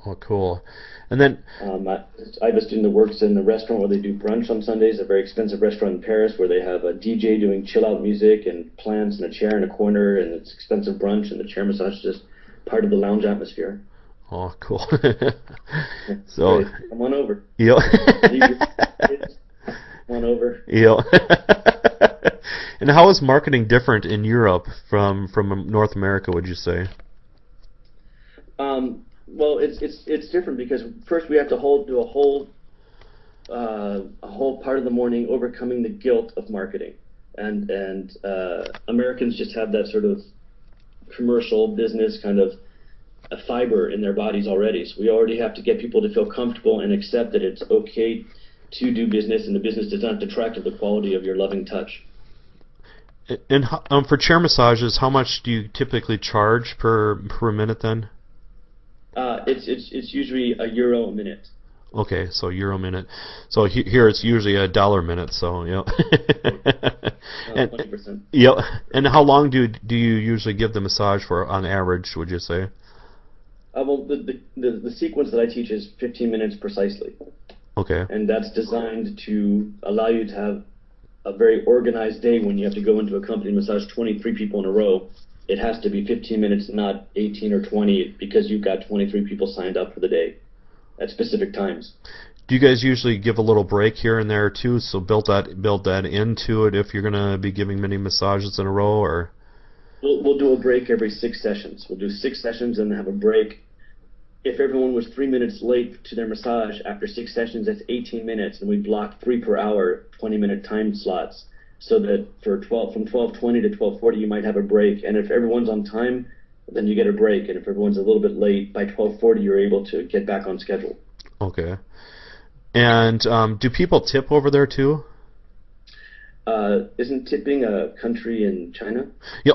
Speaker 1: Oh, cool. And then,
Speaker 2: I have a student that works in the restaurant where they do brunch on Sundays, a very expensive restaurant in Paris where they have a DJ doing chill-out music and plants and a chair in a corner, and it's expensive brunch, and the chair massage is just part of the lounge atmosphere.
Speaker 1: oh, cool. So,
Speaker 2: Great. Come on over.
Speaker 1: yep.
Speaker 2: Leave your kids. Come on over.
Speaker 1: Yep. And how is marketing different in Europe from North America, would you say?
Speaker 2: Well, it's different because first we have to do a whole part of the morning overcoming the guilt of marketing, and Americans just have that sort of commercial business kind of a fiber in their bodies already. So we already have to get people to feel comfortable and accept that it's okay to do business, and the business does not detract from the quality of your loving touch.
Speaker 1: And for chair massages, how much do you typically charge per minute then?
Speaker 2: It's usually €1 a minute.
Speaker 1: Okay, so euro minute. So here it's usually $1 a minute. So yep.
Speaker 2: 20%.
Speaker 1: Yep. And how long do you usually give the massage for on average? Would you say?
Speaker 2: Well, the sequence that I teach is 15 minutes precisely.
Speaker 1: Okay.
Speaker 2: And that's designed to allow you to have a very organized day when you have to go into a company and massage 23 people in a row. It has to be 15 minutes, not 18 or 20, because you've got 23 people signed up for the day at specific times.
Speaker 1: Do you guys usually give a little break here and there too? So build that into it if you're going to be giving many massages in a row, or?
Speaker 2: We'll do a break every 6 sessions. We'll do 6 sessions and have a break. If everyone was 3 minutes late to their massage after 6 sessions, that's 18 minutes, and we block 3 per hour, 20-minute time slots, so that from 12:20 to 12:40 you might have a break. And if everyone's on time, then you get a break. And if everyone's a little bit late, by 12:40 you're able to get back on schedule.
Speaker 1: Okay. And do people tip over there too?
Speaker 2: Isn't tipping a country in China?
Speaker 1: Yeah.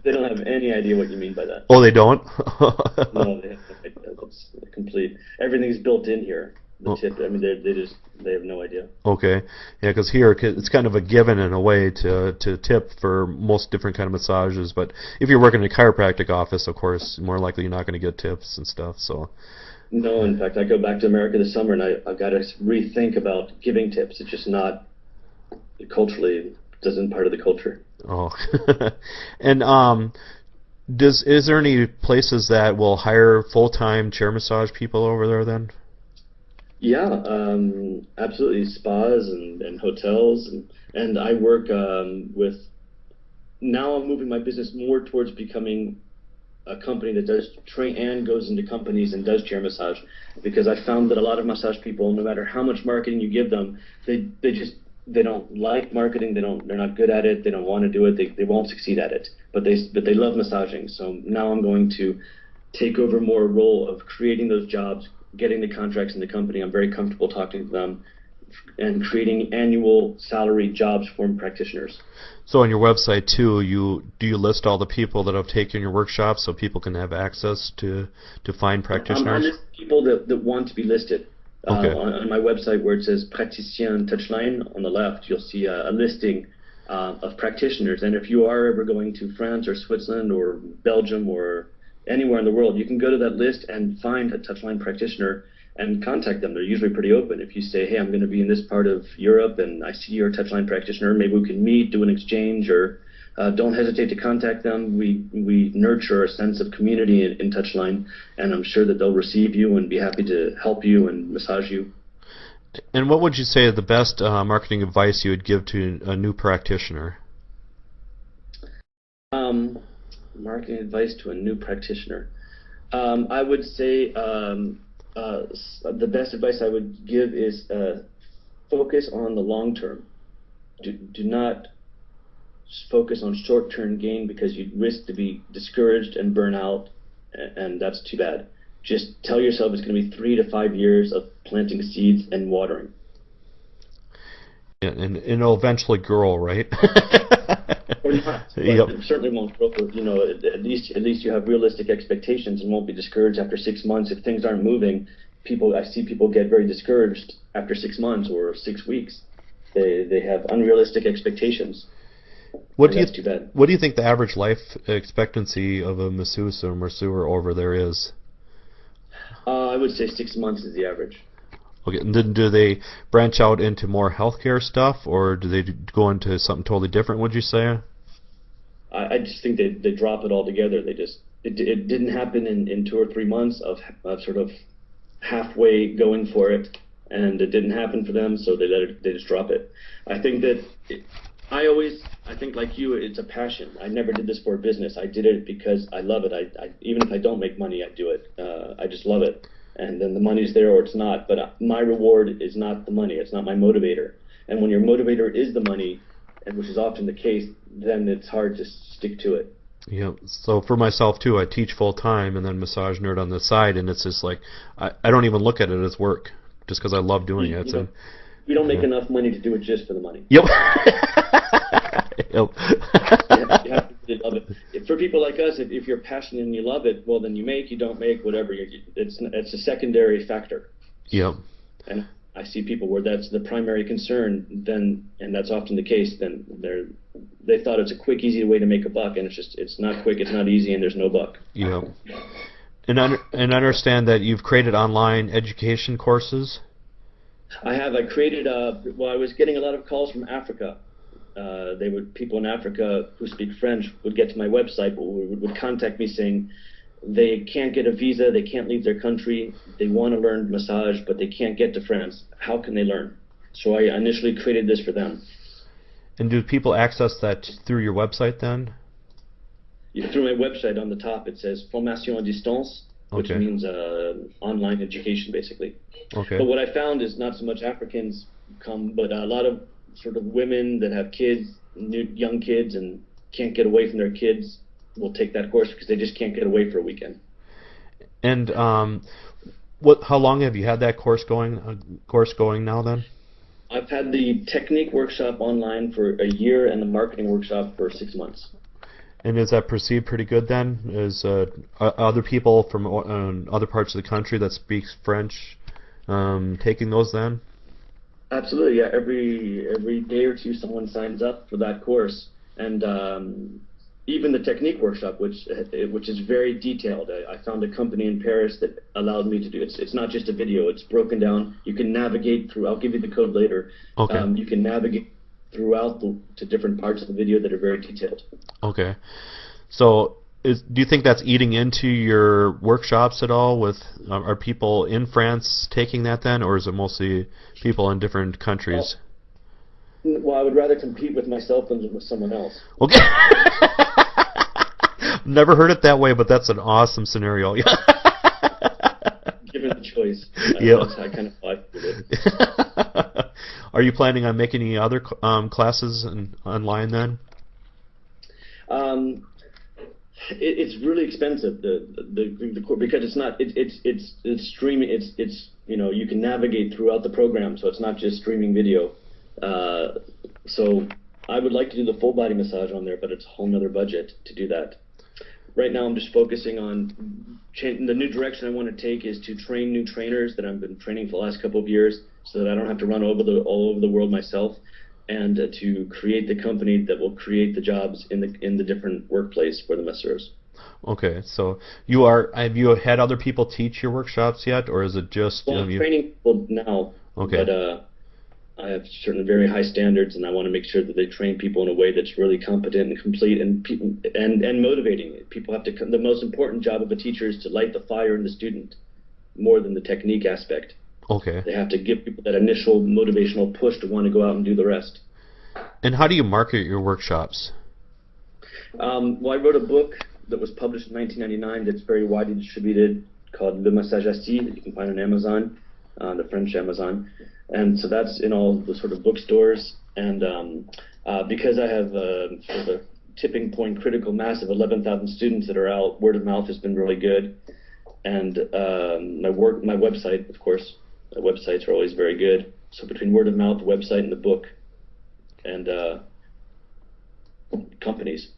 Speaker 2: They don't have any idea what you mean by that.
Speaker 1: Oh, they don't?
Speaker 2: No, they have no idea. It's complete. Everything's built in here. The tip. I mean, they have no idea.
Speaker 1: Okay. Yeah, because here it's kind of a given in a way to tip for most different kind of massages. But if you're working in a chiropractic office, of course, more likely you're not going to get tips and stuff. So.
Speaker 2: No, in fact, I go back to America this summer, and I've got to rethink about giving tips. It's just not culturally doesn't part of the culture.
Speaker 1: Oh. And is there any places that will hire full-time chair massage people over there then?
Speaker 2: Yeah, absolutely. Spas and hotels, and I work with. Now I'm moving my business more towards becoming a company that does train and goes into companies and does chair massage, because I found that a lot of massage people, no matter how much marketing you give them, they don't like marketing. They're not good at it. They don't want to do it. They won't succeed at it. But they love massaging. So now I'm going to take over more a role of creating those jobs, getting the contracts in the company. I'm very comfortable talking to them and creating annual salary jobs for practitioners.
Speaker 1: So on your website too, do you list all the people that have taken your workshop so people can have access to find practitioners?
Speaker 2: I list people that want to be listed.
Speaker 1: Okay.
Speaker 2: On my website where it says Praticien Touchline, on the left you'll see a listing of practitioners. And if you are ever going to France or Switzerland or Belgium or anywhere in the world, you can go to that list and find a Touchline practitioner and contact them. They're usually pretty open. If you say, hey, I'm going to be in this part of Europe and I see you're a Touchline practitioner, maybe we can meet, do an exchange, or don't hesitate to contact them. We nurture a sense of community in Touchline, and I'm sure that they'll receive you and be happy to help you and massage you.
Speaker 1: And what would you say is the best marketing advice you would give to a new practitioner?
Speaker 2: Marketing advice to a new practitioner. I would say the best advice I would give is focus on the long term. Do not focus on short-term gain, because you'd risk to be discouraged and burn out, and that's too bad. Just tell yourself it's going to be 3 to 5 years of planting seeds and watering.
Speaker 1: Yeah, and it'll eventually grow, right?
Speaker 2: Or not.
Speaker 1: Yep.
Speaker 2: It certainly won't grow. You know, at least you have realistic expectations and won't be discouraged after 6 months if things aren't moving. I see people get very discouraged after 6 months or 6 weeks. They have unrealistic expectations. That's too bad.
Speaker 1: What do you think the average life expectancy of a masseuse or masseur over there is?
Speaker 2: I would say 6 months is the average.
Speaker 1: Okay, and then do they branch out into more healthcare stuff, or do they go into something totally different, would you say?
Speaker 2: I just think they drop it all together. It didn't happen in 2 or 3 months of sort of halfway going for it, and it didn't happen for them, so they just drop it. I think that I think like you, it's a passion. I never did this for a business. I did it because I love it. I even if I don't make money, I do it. I just love it. And then the money's there or it's not. But my reward is not the money. It's not my motivator. And when your motivator is the money, and which is often the case, then it's hard to stick to it.
Speaker 1: Yeah. So for myself too, I teach full time and then massage nerd on the side, and it's just like I don't even look at it as work, just because I love doing it.
Speaker 2: We don't make enough money to do it just for the money.
Speaker 1: Yep. Yep.
Speaker 2: You have to really love it. For people like us, if you're passionate and you love it, well, then you don't make, whatever. It's a secondary factor.
Speaker 1: Yep.
Speaker 2: And I see people where that's the primary concern, then, and that's often the case, then they thought it's a quick, easy way to make a buck, and it's not quick, it's not easy, and there's no buck.
Speaker 1: Yep. And I understand that you've created online education courses.
Speaker 2: I created I was getting a lot of calls from Africa. People in Africa who speak French would get to my website, would contact me saying they can't get a visa, they can't leave their country, they want to learn massage, but they can't get to France. How can they learn? So I initially created this for them.
Speaker 1: And do people access that through your website then?
Speaker 2: Through my website, on the top it says Formation à distance, which means online education, basically.
Speaker 1: Okay.
Speaker 2: But what I found is not so much Africans come, but a lot of sort of women that have kids, young kids, and can't get away from their kids will take that course because they just can't get away for a weekend.
Speaker 1: And how long have you had that course going now then?
Speaker 2: I've had the technique workshop online for a year and the marketing workshop for 6 months.
Speaker 1: And is that perceived pretty good then? Is other people from other parts of the country that speak French taking those then?
Speaker 2: Absolutely, yeah. Every day or two, someone signs up for that course, and even the technique workshop, which is very detailed. I found a company in Paris that allowed me to do it. It's not just a video; it's broken down. You can navigate through. I'll give you the code later.
Speaker 1: Okay.
Speaker 2: You can navigate throughout to different parts of the video that are very detailed.
Speaker 1: Okay. So do you think that's eating into your workshops at all? Are people in France taking that then, or is it mostly people in different countries?
Speaker 2: Well, I would rather compete with myself than with someone else.
Speaker 1: Okay. Never heard it that way, but that's an awesome scenario.
Speaker 2: Given the choice,
Speaker 1: that's
Speaker 2: I kind of like it.
Speaker 1: Are you planning on making any other classes online then?
Speaker 2: It's really expensive because it's not it's streaming. It's you can navigate throughout the program, so it's not just streaming video. So I would like to do the full body massage on there, but it's a whole nother budget to do that. Right now, I'm just focusing on the new direction I want to take is to train new trainers that I've been training for the last couple of years, so that I don't have to run all over the world myself, and to create the company that will create the jobs in the different workplace for the masseurs.
Speaker 1: Okay, so have you had other people teach your workshops yet, or is it just?
Speaker 2: Well, I'm training people now.
Speaker 1: Okay.
Speaker 2: But I have certain very high standards, and I want to make sure that they train people in a way that's really competent and complete and motivating. People have to. The most important job of a teacher is to light the fire in the student, more than the technique aspect.
Speaker 1: Okay.
Speaker 2: They have to give people that initial motivational push to want to go out and do the rest.
Speaker 1: And how do you market your workshops?
Speaker 2: Well, I wrote a book that was published in 1999 that's very widely distributed called Le Massage Assis that you can find on Amazon, the French Amazon. And so that's in all the sort of bookstores. And because I have sort of a tipping point critical mass of 11,000 students that are out, word of mouth has been really good. and my website, of course. Websites are always very good. So between word of mouth, the website, and the book, and companies.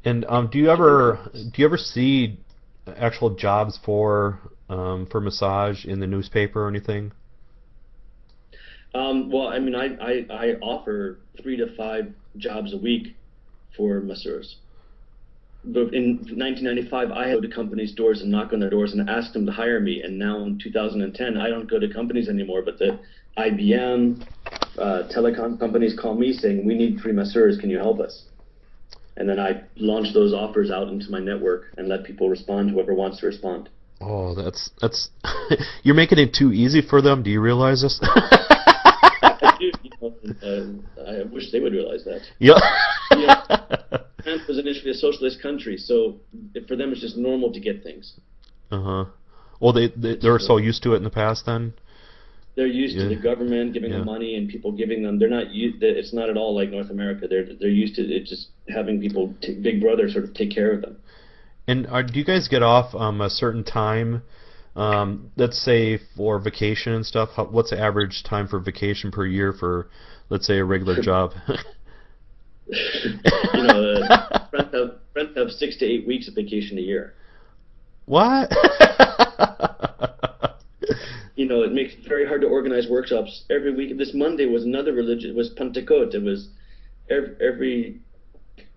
Speaker 1: And do you ever see actual jobs for massage in the newspaper or anything?
Speaker 2: Well, I mean, I offer 3 to 5 jobs a week for masseurs. But in 1995, I had to go to companies' doors and knock on their doors and ask them to hire me. And now in 2010, I don't go to companies anymore, but the IBM, telecom companies call me saying, we need 3 masseurs, can you help us? And then I launch those offers out into my network and let people respond, whoever wants to respond.
Speaker 1: Oh, that's you're making it too easy for them. Do you realize this?
Speaker 2: I do, I wish they would realize that.
Speaker 1: Yeah.
Speaker 2: France was initially a socialist country, so for them it's just normal to get things.
Speaker 1: Uh-huh. Well, they're so used to it in the past then?
Speaker 2: They're used to the government giving them money and people giving them. They're not used. It's not at all like North America. They're used to it just having people, Big Brother, sort of take care of them.
Speaker 1: And do you guys get off a certain time? Let's say for vacation and stuff. What's the average time for vacation per year for, let's say, a regular job?
Speaker 2: Friends have 6 to 8 weeks of vacation a year.
Speaker 1: What?
Speaker 2: It makes it very hard to organize workshops every week. This Monday was another religion. It was Pentecost. It was every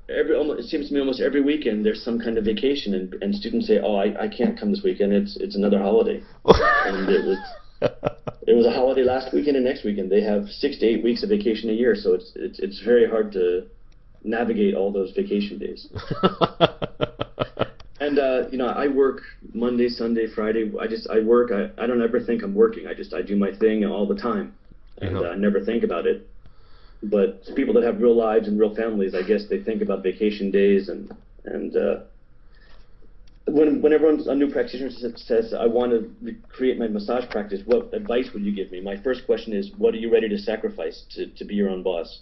Speaker 2: almost, it seems to me almost every weekend there's some kind of vacation, and students say, "Oh, I can't come this weekend. It's another holiday." And it was a holiday last weekend and next weekend. They have 6 to 8 weeks of vacation a year, so it's very hard to navigate all those vacation days. And I work Monday, Sunday, Friday. I work. I don't ever think I'm working. I do my thing all the time, and I never think about it. But people that have real lives and real families, I guess they think about vacation days. And when everyone's a new practitioner says, "I want to create my massage practice," what advice would you give me? My first question is, what are you ready to sacrifice to be your own boss?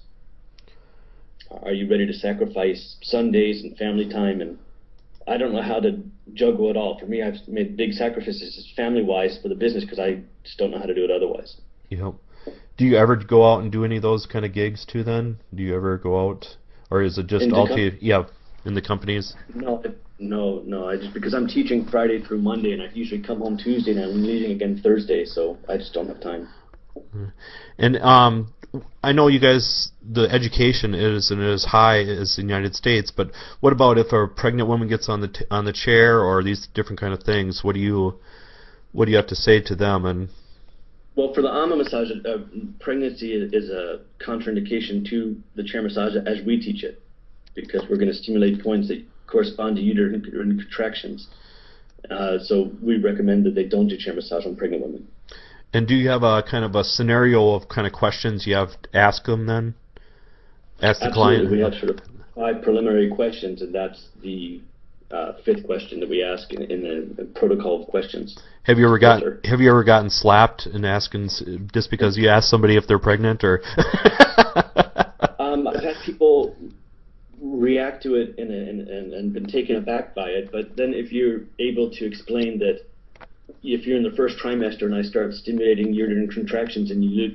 Speaker 2: Are you ready to sacrifice Sundays and family time? And I don't know how to juggle it all. For me, I've made big sacrifices family-wise for the business because I just don't know how to do it otherwise.
Speaker 1: Yep. Do you ever go out and do any of those kind of gigs too then? Do you ever go out? Or is it just all to you? Yeah, in the companies?
Speaker 2: No. I just, because I'm teaching Friday through Monday, and I usually come home Tuesday, and I'm leaving again Thursday, so I just don't have time.
Speaker 1: And I know you guys, the education isn't as high as the United States, but what about if a pregnant woman gets on the chair or these different kind of things? What do you have to say to them? And
Speaker 2: well, for the AMA massage, pregnancy is a contraindication to the chair massage as we teach it, because we're going to stimulate points that correspond to uterine contractions. So we recommend that they don't do chair massage on pregnant women.
Speaker 1: And do you have a kind of a scenario of kind of questions you have to ask them then? Ask the client?
Speaker 2: We have sort of 5 preliminary questions, and that's the 5th question that we ask in the protocol of questions.
Speaker 1: Have you ever gotten slapped in asking just because you asked somebody if they're pregnant, or?
Speaker 2: I've had people react to it and been taken aback by it, but then if you're able to explain that if you're in the first trimester and I start stimulating uterine contractions and you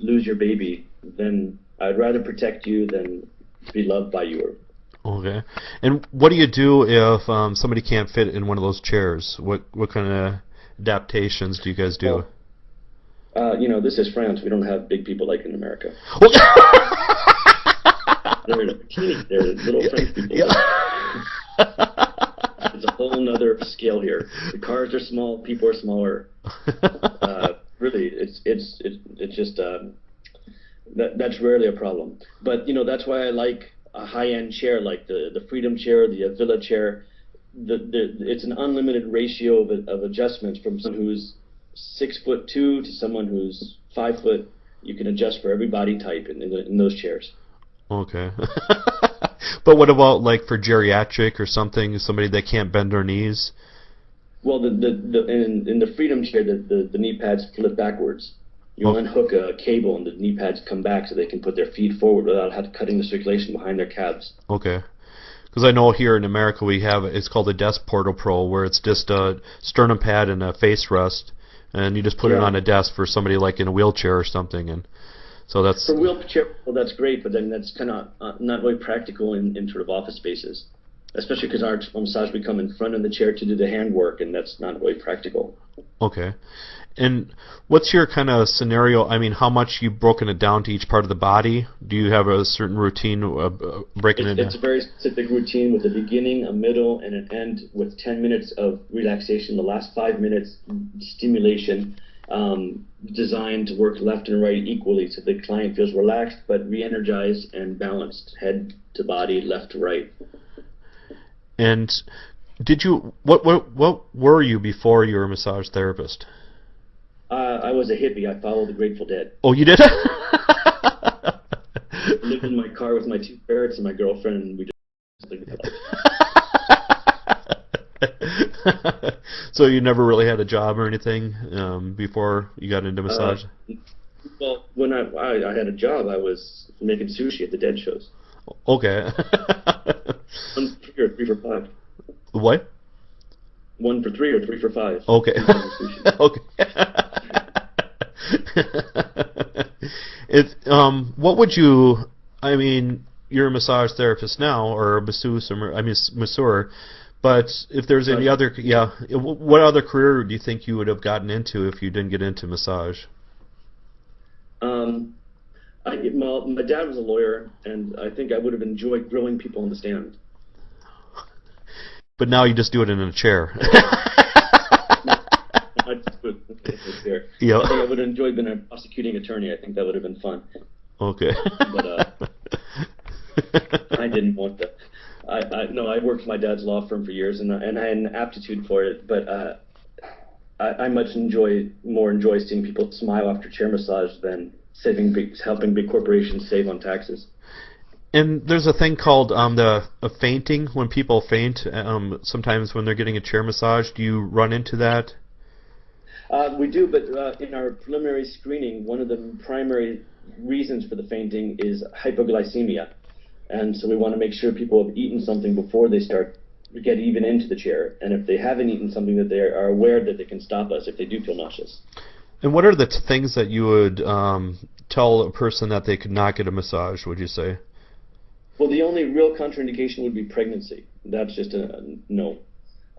Speaker 2: lose your baby, then I'd rather protect you than be loved by you.
Speaker 1: Okay. And what do you do if somebody can't fit in one of those chairs? What kind of adaptations do you guys do?
Speaker 2: This is France. We don't have big people like in America. They're teeny. They're little French people. Yeah. It's a whole nother scale here. The cars are small, people are smaller. Really, it's just that's rarely a problem. But that's why I like a high-end chair like the Freedom chair, the Avila chair. It's an unlimited ratio of adjustments from someone who's 6'2" to someone who's 5 foot. You can adjust for every body type in those chairs.
Speaker 1: Okay. But what about like for geriatric or something, somebody that can't bend their knees?
Speaker 2: Well, in the Freedom chair, the knee pads flip backwards. You unhook a cable and the knee pads come back so they can put their feet forward without cutting the circulation behind their calves.
Speaker 1: Okay. Because I know here in America we have, it's called a Desk Portal Pro, where it's just a sternum pad and a face rest, and you just put it on a desk for somebody like in a wheelchair or something, and so that's...
Speaker 2: For wheelchair, well, that's great, but then that's kind of not really practical in sort of office spaces, especially because our massage we come in front of the chair to do the handwork, and that's not really practical.
Speaker 1: Okay. And what's your kind of scenario? I mean, how much you've broken it down to each part of the body? Do you have a certain routine breaking it down?
Speaker 2: It's a very specific routine with a beginning, a middle, and an end with 10 minutes of relaxation. The last 5 minutes stimulation, designed to work left and right equally so the client feels relaxed but re-energized and balanced, head to body, left to right.
Speaker 1: And did you what were you before you were a massage therapist?
Speaker 2: I was a hippie. I followed the Grateful Dead.
Speaker 1: Oh, you did?
Speaker 2: I lived in my car with my 2 parrots and my girlfriend, and we just...
Speaker 1: So you never really had a job or anything before you got into massage?
Speaker 2: Well, when I had a job, I was making sushi at the Dead shows.
Speaker 1: Okay.
Speaker 2: 1 for 3 or 3 for 5.
Speaker 1: What?
Speaker 2: 1 for 3 or 3 for 5.
Speaker 1: Okay. Okay. What would you? I mean, you're a massage therapist now, or a masseuse, or masseur. But if there's any other, what other career do you think you would have gotten into if you didn't get into massage?
Speaker 2: Well, my dad was a lawyer, and I think I would have enjoyed grilling people on the stand.
Speaker 1: But now you just do it in a chair.
Speaker 2: I just do it there.
Speaker 1: Yeah.
Speaker 2: I think I would have enjoyed being a prosecuting attorney. I think that would have been fun.
Speaker 1: Okay.
Speaker 2: But I didn't want that. I worked for my dad's law firm for years, and I had an aptitude for it. But I much more enjoy seeing people smile after chair massage than helping big corporations save on taxes.
Speaker 1: And there's a thing called the fainting. When people faint, sometimes when they're getting a chair massage, do you run into that?
Speaker 2: We do, but in our preliminary screening, one of the primary reasons for the fainting is hypoglycemia. And so we want to make sure people have eaten something before they get even into the chair. And if they haven't eaten something, that they are aware that they can stop us if they do feel nauseous.
Speaker 1: And what are the things that you would tell a person that they could not get a massage, would you say?
Speaker 2: Well, the only real contraindication would be pregnancy. That's just a no.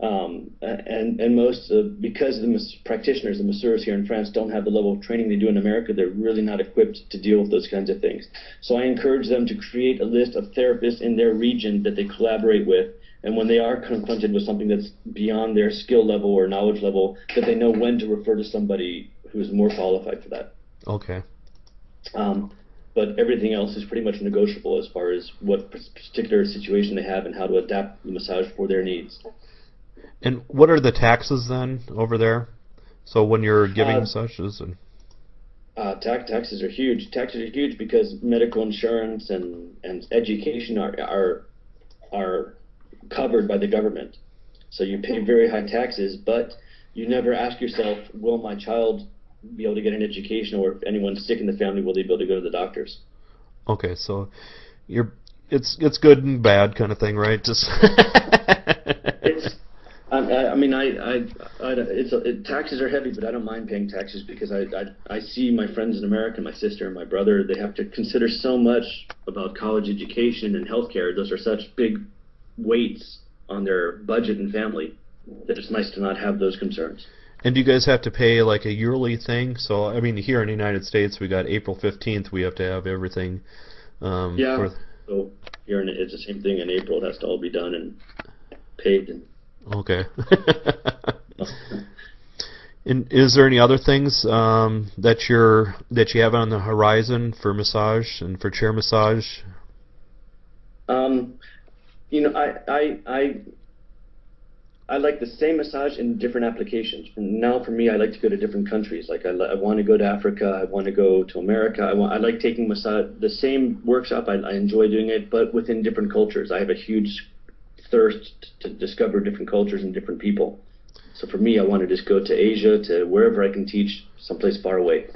Speaker 2: And most, because the practitioners, the masseurs here in France don't have the level of training they do in America, they're really not equipped to deal with those kinds of things. So I encourage them to create a list of therapists in their region that they collaborate with, and when they are confronted with something that's beyond their skill level or knowledge level, that they know when to refer to somebody who's more qualified for that.
Speaker 1: Okay.
Speaker 2: But everything else is pretty much negotiable as far as what particular situation they have and how to adapt the massage for their needs.
Speaker 1: And what are the taxes then over there? So when you're giving massages, and
Speaker 2: taxes are huge. Taxes are huge because medical insurance and education are covered by the government. So you pay very high taxes, but you never ask yourself, will my child be able to get an education, or if anyone's sick in the family, will they be able to go to the doctors? Okay,
Speaker 1: so it's good and bad kind of thing, right? Just
Speaker 2: taxes are heavy, but I don't mind paying taxes because I see my friends in America, my sister and my brother, they have to consider so much about college education and healthcare. Those are such big weights on their budget and family that it's nice to not have those concerns.
Speaker 1: And do you guys have to pay like a yearly thing? So, I mean, here in the United States, we got April 15th, we have to have everything.
Speaker 2: So here it's the same thing in April. It has to all be done and paid.
Speaker 1: Okay. And is there any other things that you have on the horizon for massage and for chair massage?
Speaker 2: I like the same massage in different applications. Now, for me, I like to go to different countries. Like I want to go to Africa. I want to go to America. I like taking massage. The same workshop. I enjoy doing it, but within different cultures. I have a huge thirst to discover different cultures and different people. So for me, I want to just go to Asia, to wherever I can teach, someplace far away.